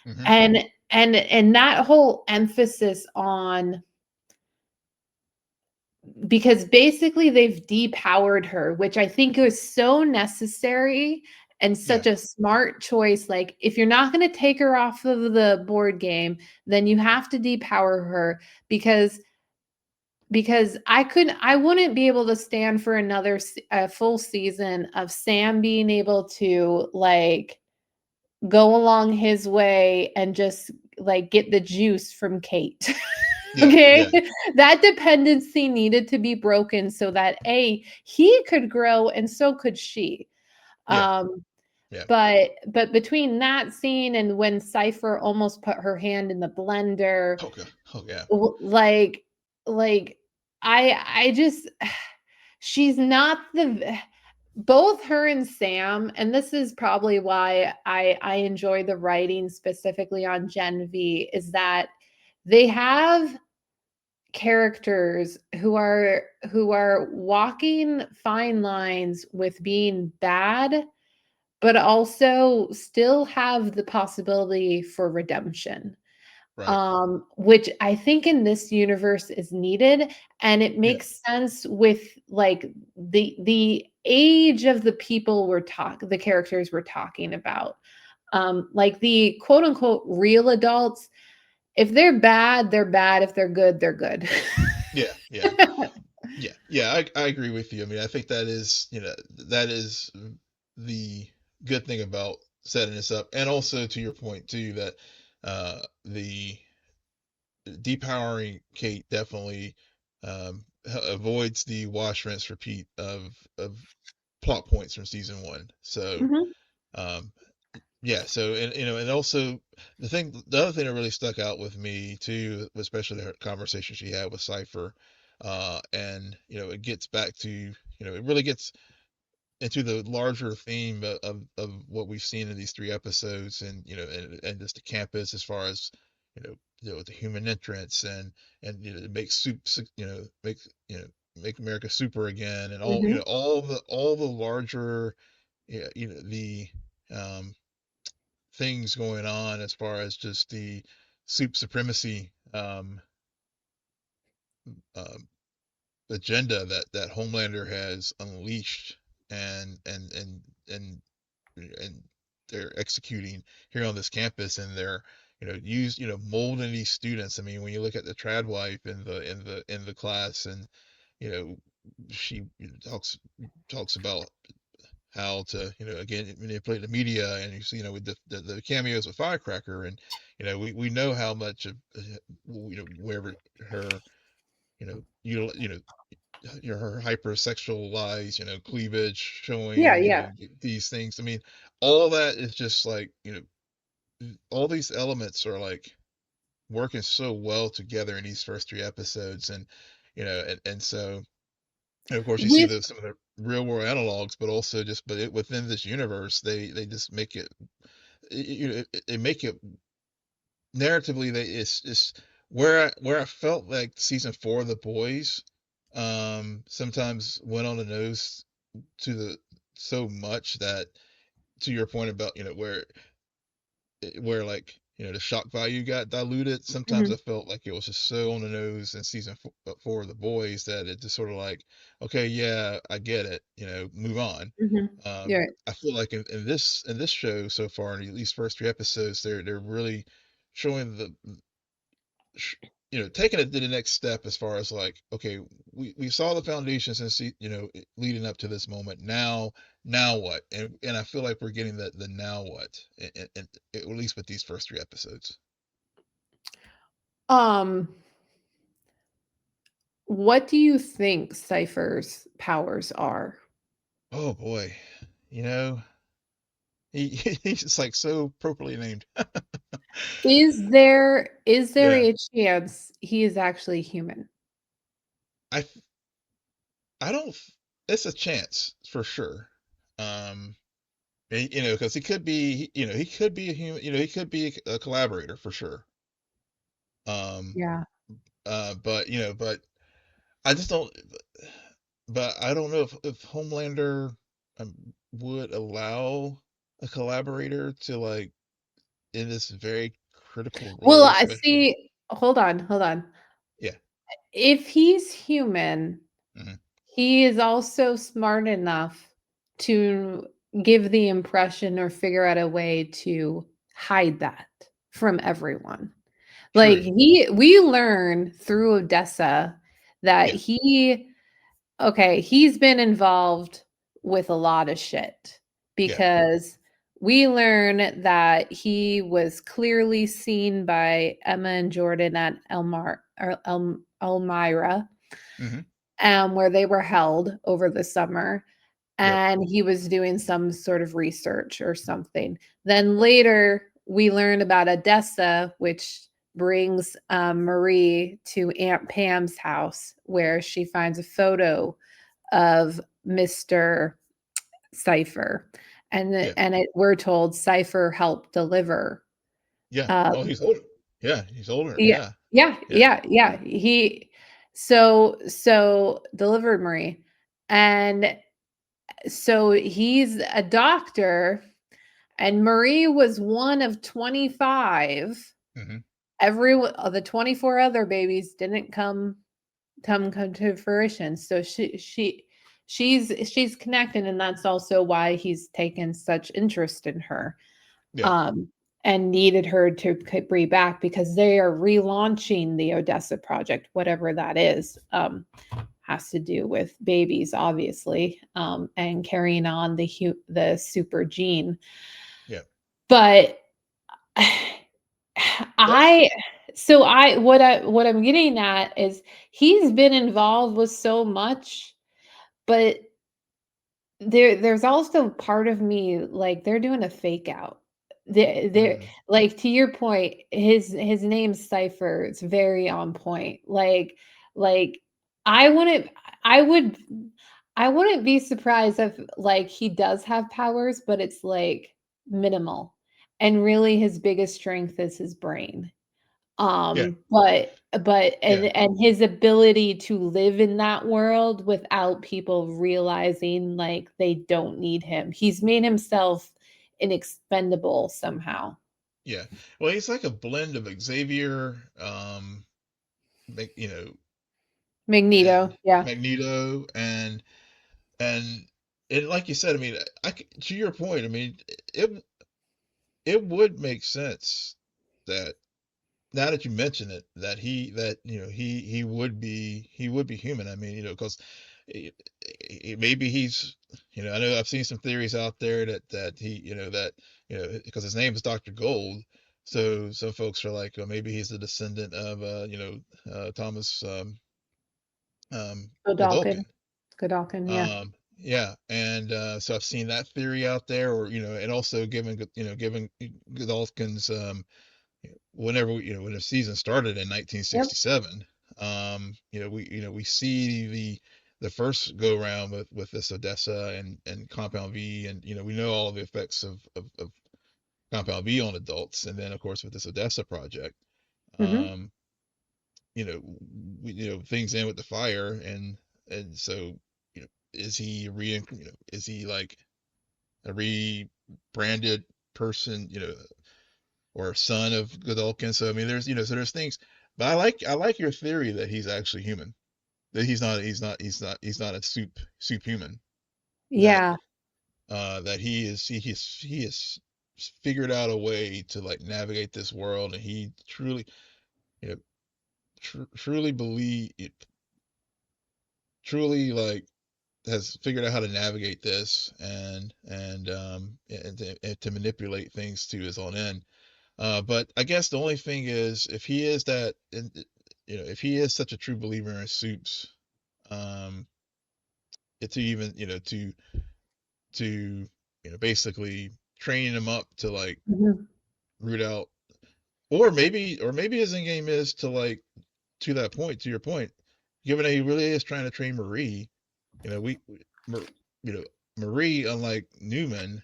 Hmm. And and that whole emphasis on, because basically they've depowered her, which I think was so necessary and Yeah. such a smart choice. Like, if you're not going to take her off of the board game, then you have to depower her, because I wouldn't be able to stand for another a full season of Sam being able to like go along his way and just like get the juice from Kate. Yeah. Okay. Yeah. That dependency needed to be broken so that he could grow and so could she. Yeah. Um, Yeah. but between that scene and when Cypher almost put her hand in the blender, Oh, God. Oh, yeah. like like I just she's not the both her and Sam, and this is probably why I enjoy the writing specifically on Gen V, is that they have characters who are walking fine lines with being bad, but also still have the possibility for redemption, Right. which I think in this universe is needed, and it Yeah. makes sense with like the age of the people the characters we're talking about. Like the quote unquote real adults, if they're bad, they're bad. If they're good, they're good. Yeah. Yeah. Yeah. Yeah. I agree with you. I mean, I think that is, that is the good thing about setting this up. And also to your point too, that the depowering Kate definitely avoids the wash, rinse, repeat of plot points from season one. So, Mhm, um, yeah. So, and and also the other thing that really stuck out with me too, especially the conversation she had with Cypher, and it gets back to, it really gets into the larger theme of what we've seen in these three episodes, and and just the campus, as far as the human entrance, and make make make America super again, and all mhm. all the larger, yeah, the um things going on, as far as just the soup supremacy, um agenda that Homelander has unleashed, and and they're executing here on this campus, and they're molding these students. I mean, when you look at the trad wife in the class, and you know she talks about how to again manipulate the media, and you see with the cameos of Firecracker, and we know how much of wherever her you know her hypersexualized, cleavage Yeah, showing, yeah. these things. I mean, all that is just like, all these elements are like working so well together in these first three episodes. And, and so, and of course, you see With some of the real world analogs, but also just, within this universe, they just make it, they make it narratively, it's where I felt like season four of The Boys sometimes went on the nose to the so much that, to your point about where like the shock value got diluted. Sometimes Mhm, I felt like it was just so on the nose in season four of The Boys, that it just sort of like, okay, yeah, I get it, move on. mhm. Yeah. I feel like in this show so far, in these first three episodes, they're really showing sh- taking it to the next step, as far as like, okay, we saw the foundations, and see, leading up to this moment. Now what? And I feel like we're getting the now what, and at least with these first three episodes. Um, what do you think Cypher's powers are? Oh boy, you know, he he's just like so appropriately named. Is there Yeah, a chance he is actually human? I I don't. It's a chance for sure. Um, because he could be, he could be a human, he could be a collaborator for sure. Um, Yeah. but I just don't. But I don't know if Homelander would allow a collaborator to like. in this very critical Well, role, I especially. see. Hold on, hold on. Yeah. If he's human, Hmm. he is also smart enough to give the impression or figure out a way to hide that from everyone. Like True. we learn through Odessa that Yeah. he's been involved with a lot of shit Yeah. because we learn that he was clearly seen by Emma and Jordan at Elmira, Hmm. where they were held over the summer, Yep. and he was doing some sort of research or something. Then later, we learn about Odessa, which brings Marie to Aunt Pam's house, where she finds a photo of Mr. Cipher, Yeah. we're told Cipher helped deliver. Yeah. Uh, Oh, he's older. Yeah, he's older. yeah, Yeah. yeah, Yeah. yeah, yeah. So delivered Marie, and so he's a doctor, and Marie was one of 25. Hmm. Every of the 24 other babies didn't come to fruition. So she's connected, and that's also why he's taken such interest in her. Yeah. Um, and needed her to bring back because they are relaunching the Odessa project, whatever that is. Has to do with babies, obviously, and carrying on the super gene. Yeah. But That's I so I what I'm getting at is he's been involved with so much, but there's also part of me like they're doing a fake out. They're mm, like to your point, his name's Cypher. It's very on point. Like I wouldn't I would I wouldn't be surprised if like he does have powers, but it's like minimal. And really his biggest strength is his brain. yeah. But Yeah. and his ability to live in that world without people realizing like they don't need him. He's made himself inexpendable somehow. Yeah. Well, he's like a blend of Xavier, you know, and Magneto, yeah. Magneto, and and like you said, I mean, to your point, I mean, it it would make sense that now that you mention it, that he would be human. I mean, because maybe he's, I know I've seen some theories out there that he, that because his name is Dr. Gold, so some folks are like, well, maybe he's the descendant of Thomas Godolkin. Godolkin. Godolkin, yeah. Yeah, and so I've seen that theory out there, or and also given Godolkin's whenever when the season started in Yep. 1967, we see the first go around with this Odessa and Compound V, and we know all the effects of Compound V on adults, and then of course with this Odessa project, Mhm. um, things end with the fire, and so is he is he like a rebranded person, or son of Godolkin. So I mean, so there's things, but I like your theory that he's actually human. That he's not a soup human. That Yeah. that he is figured out a way to like navigate this world, and he truly, you know truly believe it, truly like has figured out how to navigate this, and to manipulate things to his own end. But I guess the only thing is, if he is that, and if he is such a true believer in soups, um, to even, to basically training him up to like Mhm. root out, or maybe his end game is to like, to that point, to your point, given that he really is trying to train Marie, Mar- you know, Marie, unlike Newman,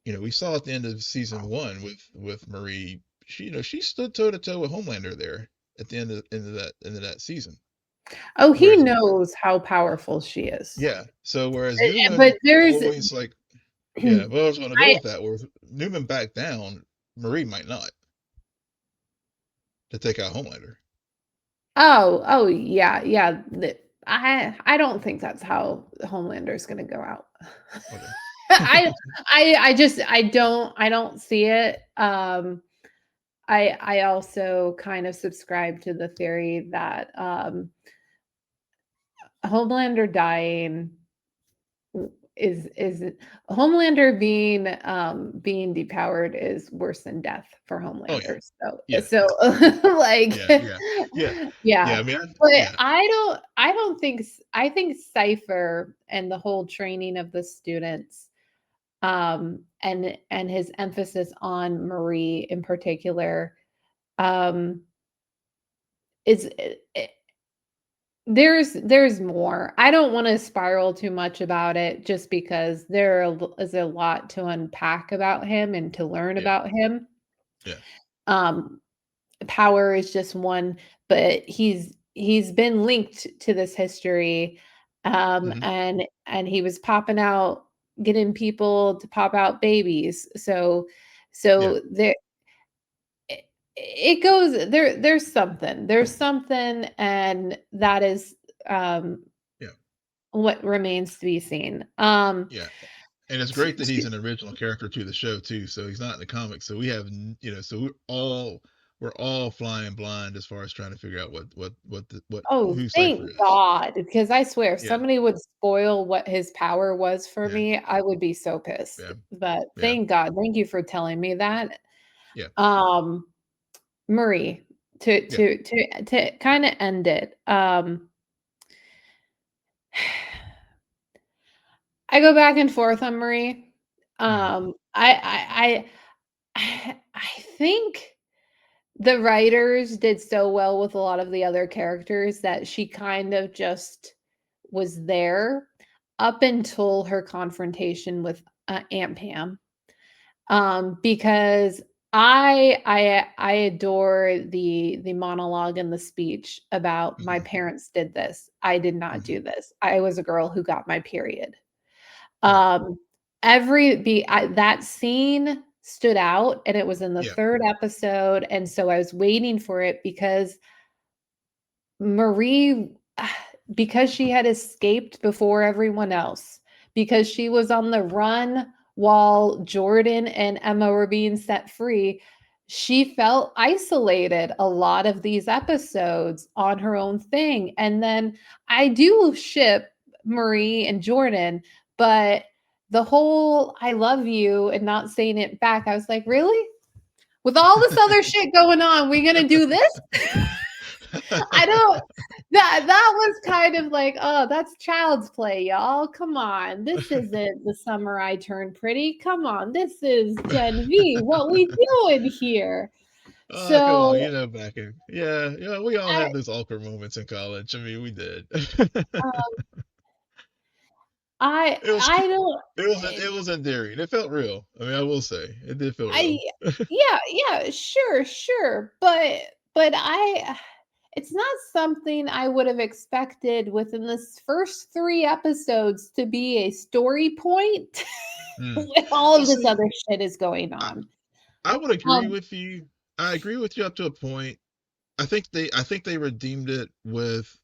we saw at the end of season one with Marie, she stood toe to toe with Homelander there at the end of that season. Oh, he Whereas, knows how powerful she is. yeah, so whereas Newman But there's always like, yeah, well, I was going to go I with that. Where Newman backed down, Marie might not to take out Homelander. Oh, yeah, yeah. I don't think that's how Homelander's gonna go out. Okay. I I don't see it. I also kind of subscribe to the theory that Homelander dying is Homelander being depowered is worse than death for Oh yeah. Homelander. Yeah. So like Yeah. Yeah. Yeah. yeah. Yeah. I mean, But yeah. I don't think I think Cypher and the whole training of the students and his emphasis on Marie in particular um is there's more. I don't wanna spiral too much about it just because is a lot to unpack about him and to learn Yeah. about him. Yeah. Um, Power is just one, but he's been linked to this history, Hmm. and he was popping out getting people to pop out babies. Yeah. So it it goes there's something, and that is, um Yeah. what remains to be seen. Yeah. And it's t great that he's t an original character to the show too. So he's not in the comics. So we have, so we're all flying blind as far as trying to figure out what Oh, who Cypher thank is. God, because I swear if Yeah. somebody would spoil what his power was for Yeah. me, I would be so pissed, Yeah. but Yeah. thank God, thank you for telling me that. Yeah. Um, Marie, to Yeah. to to to kinda end it, I go back and forth on Marie. Hmm. I think the writers did so well with a lot of the other characters that she kind of just was there up until her confrontation with, Aunt Pam. Because I adore the monologue and the speech about my Hmm. parents did this. I did not Hmm. do this. I was a girl who got my period. Right. Um, that scene stood out, and it was in the Yeah. 3rd episode, and so I was waiting for it because Marie because she had escaped before everyone else, because she was on the run while Jordan and Emma were being set free, she felt isolated a lot of these episodes on her own thing, and then I do ship Marie and Jordan, but the whole "I love you" and not saying it back, I was like, "Really? With all this other shit going on, we gonna do this?" I don't that was kind of like, "Oh, that's child's play, y'all. Come on. This isn't The Summer I Turned Pretty. Come on. This is Gen V. What we doing here?" Oh, come on, So, back in. Yeah, yeah, we all I had those awkward moments in college. I mean, we did. It was I don't it was endearing. It felt real. I mean, I will say it did feel I real. yeah, yeah, sure, sure, but it's not something I would have expected within this first 3 episodes to be a story point Mm. when all Well, of this see, other shit is going I, on. I would agree Um, with you. I agree with you up to a point. I think they redeemed it with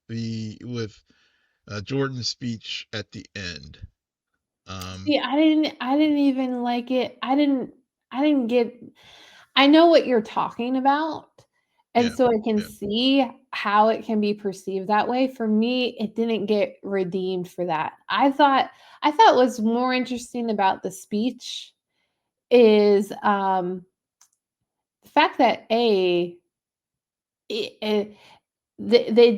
Jordan's speech at the end. Um, See, I didn't even like it. I didn't get I know what you're talking about, and yeah, so I can yeah, see how it can be perceived that way. For me, it didn't get redeemed for that. I thought what's more interesting about the speech is, the fact that it, they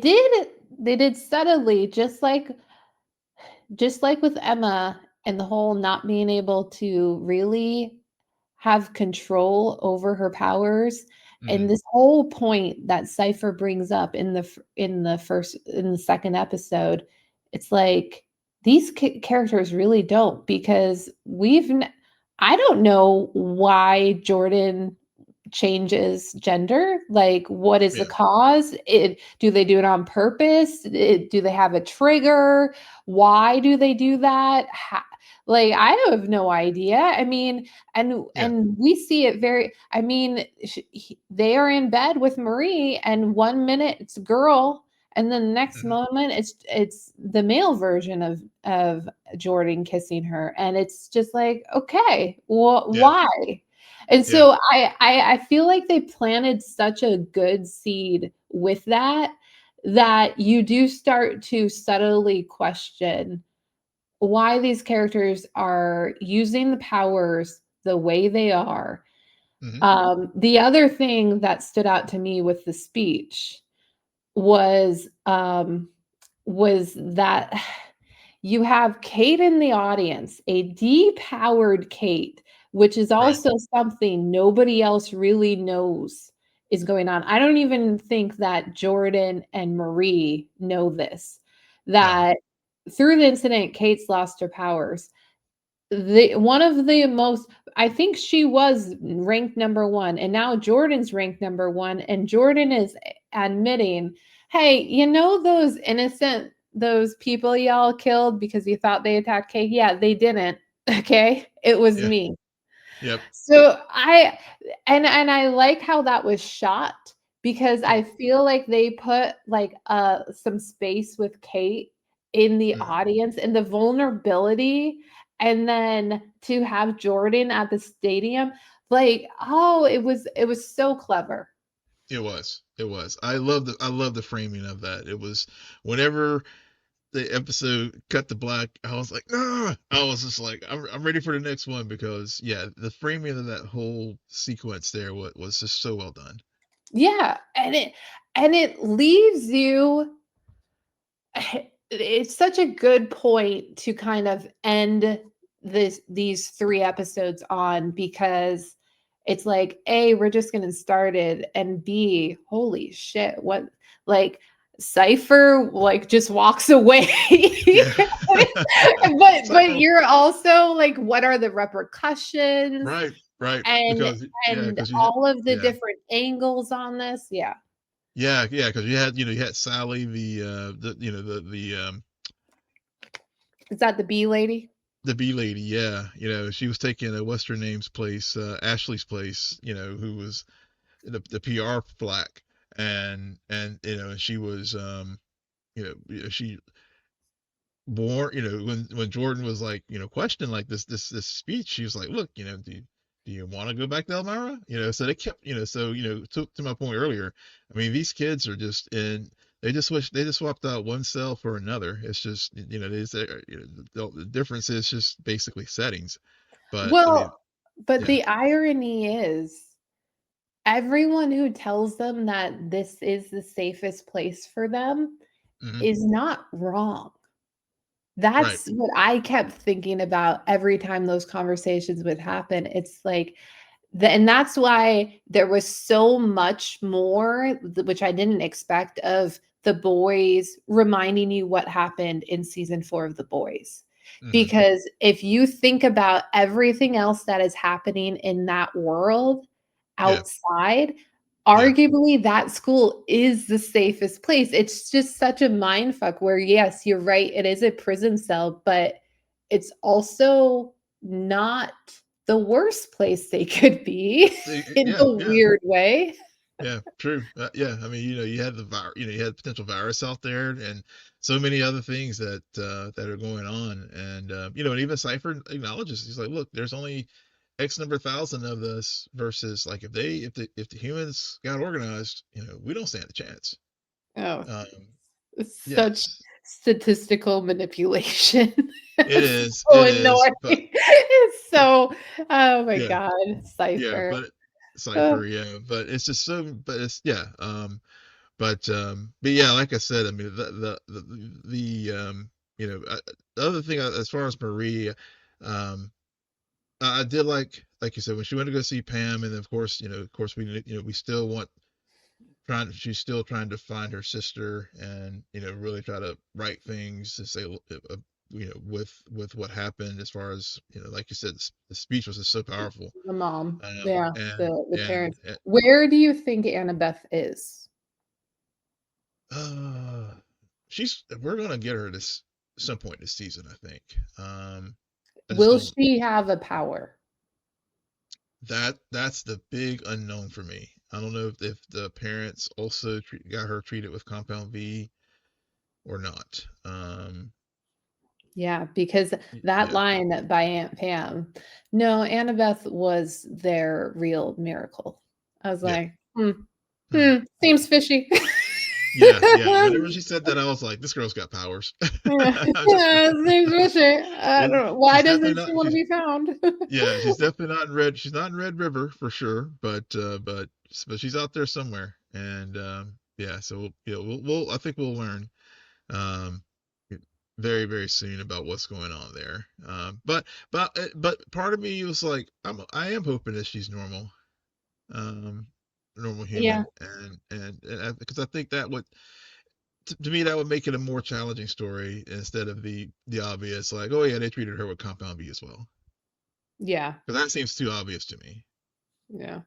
did subtly, just like with Emma and the whole not being able to really have control over her powers, and hmm, this whole point that Cypher brings up in the 2nd episode, it's like these characters really don't, because I don't know why Jordan changes gender. Like, what is the yeah, cause? Do they do it on purpose? Do they have a trigger? Why do they do that? Like, I have no idea. I mean, Yeah. and we see it very I mean, they are in bed with Marie, and one minute it's a girl, and then the next Hmm. moment it's the male version of Jordan kissing her, and it's just like, okay, Yeah. why? And Yeah. so I feel like they planted such a good seed with that, that you do start to subtly question why these characters are using the powers the way they are. Hmm. The other thing that stood out to me with the speech was that you have Kate in the audience, a depowered Kate, which is Right. also something nobody else really knows is going on. I don't even think that Jordan and Marie know this, No. that through the incident, Kate's lost her powers. The one of the most I think she was ranked number 1, and now Jordan's ranked number 1, and Jordan is admitting, "Hey, you know those people y'all killed because you thought they attacked Kate? Yeah, they didn't, okay? It was Yeah. me." Yep. So and I like how that was shot because I feel like they put like some space with Kate in the Hmm. audience and the vulnerability, and then to have Jordan at the stadium, like, oh, it was so clever. It was. It was. I love the framing of that. It was whenever the episode cut to black, I was like, ah! I was just like, I'm ready for the next one because yeah, the framing of that whole sequence there was just so well done. Yeah, and it leaves you it's such a good point to kind of end these 3 episodes on because it's like, A, we're just getting started, and B, holy shit, what like, Cypher, like, just walks away. Yeah. But Cypher. you're also like, what are the repercussions Right. Right. and Because yeah, and because you had all of the yeah. different angles on this? Yeah. Yeah, yeah, because you had Sally, the Is that the B lady? the bee lady, yeah, she was taking a what's her name's place, Ashley's place, who was the PR flack, and she was she born, when Jordan was like, questioning like this speech, she was like, look, do you want to go back to Elmira? So they kept, to my point earlier, I mean, these kids are just in, they just swapped out one cell for another. It's just, the difference is just basically settings. But I mean, Well, but yeah. the irony is everyone who tells them that this is the safest place for them Hmm. is not wrong. Right. That's what I kept thinking about every time those conversations would happen. It's like and that's why there was so much more, which I didn't expect, of the boys reminding you what happened in season 4 of The Boys. Hmm. Because if you think about everything else that is happening in that world Yeah. outside, Yeah. arguably that school is the safest place. It's just such a mind fuck where, yes, you're right, it is a prison cell, but it's also not the worst place they could be in Yeah. a Yeah. weird way. Yeah, true. Yeah, I mean, you had the virus, you had potential virus out there, and so many other things that are going on, and and even Cypher acknowledges, he's like, look, there's only X number thousand of this versus like if the humans got organized, we don't stand a chance. Oh, Um, it's such yes, statistical manipulation. it It's is, so it is, annoying. but It's so oh my yeah, god, yeah, Cypher. but Oh, Cypher, yeah, but it's just so, but it's yeah, but yeah, like I said, I mean the other thing, as far as Marie, um, I did like you said, when she went to go see Pam, and of course, we still she's still trying to find her sister, and really try to right things to say, with what happened, as far as like you said, the speech was just so powerful, the mom. Yeah, and the and parents. Where do you think Annabeth is? uh, we're gonna get her this some point this season, I think. I just Will don't. she have a power? That's the big unknown for me. I don't know if the parents also got her treated with compound V or not. Yeah, because that Yeah, line by Aunt Pam, no, Annabeth was their real miracle. I was yeah. like, Hmm. seems fishy. Yeah, yeah. Whenever she said that, I was like, this girl's got powers. Yeah, I'm just seems fishy. I don't know. Why she's definitely doesn't she not want to be found? yeah, she's definitely not in red. She's not in Red River for sure, but she's out there somewhere. And yeah, so we'll I think we'll learn um very very soon about what's going on there. But part of me was like I am hoping that she's normal. Um normal Yeah, human and because I think that would to me that would make it a more challenging story instead of the obvious like oh yeah they treated her with compound B as well yeah, because that seems too obvious to me. yeah.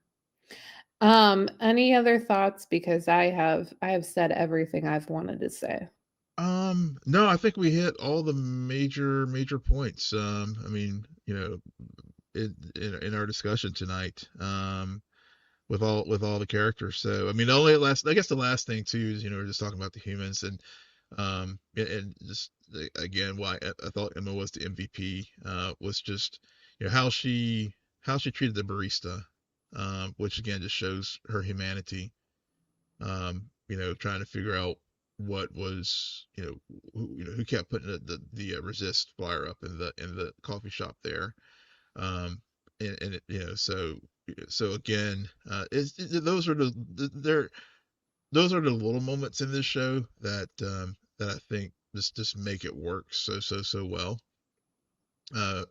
Any other thoughts? Because I have said everything I've wanted to say. No, I think we hit all the major points. I mean, in our discussion tonight, with all the characters. So, I mean, I guess the last thing too is, we're just talking about the humans and just again, why I thought Emma was the MVP, was just, how she treated the barista, which again just shows her humanity, trying to figure out what was, who kept putting the resist flyer up in the coffee shop there, and it, so again, those are those are the little moments in this show that I think just make it work so well. uh,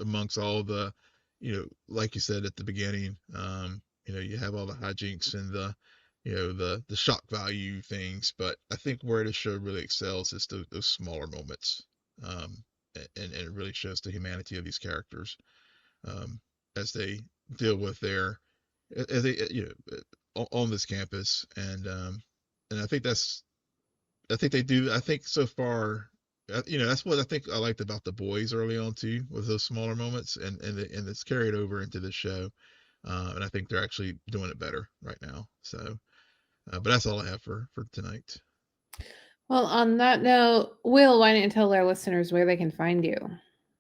Amongst all the, like you said at the beginning, you have all the hijinks and the shock value things, but I think where the show really excels is those smaller moments, um, and it really shows the humanity of these characters, um, as they deal with as they, on this campus, and I think they do. I think so far, that's what I think I liked about the boys early on too, was those smaller moments, and it's carried over into the show, and I think they're actually doing it better right now. So, but that's all I have for tonight. Well, on that note, Will, why don't you tell our listeners where they can find you?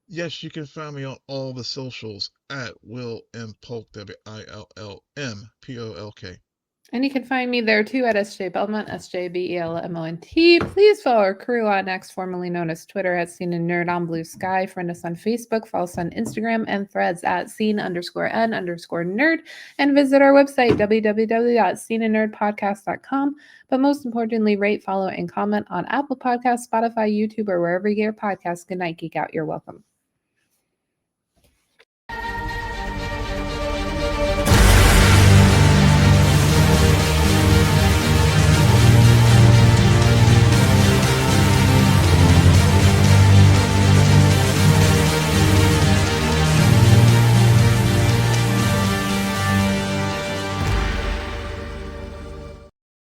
Yes, you can find me on all the socials at Will M Polk, WILLMPOLK. And you can find me there too at SJ Belmont, SJBELMONT. Please follow our crew on X, formerly known as Twitter, at Scene and Nerd on Blue Sky. Friend us on Facebook, follow us on Instagram and threads at scene_n_nerd, and visit our website, www.sceneandnerdpodcast.com. But most importantly, rate, follow, and comment on Apple Podcasts, Spotify, YouTube, or wherever you get your podcasts. Good night, Geek Out. You're welcome.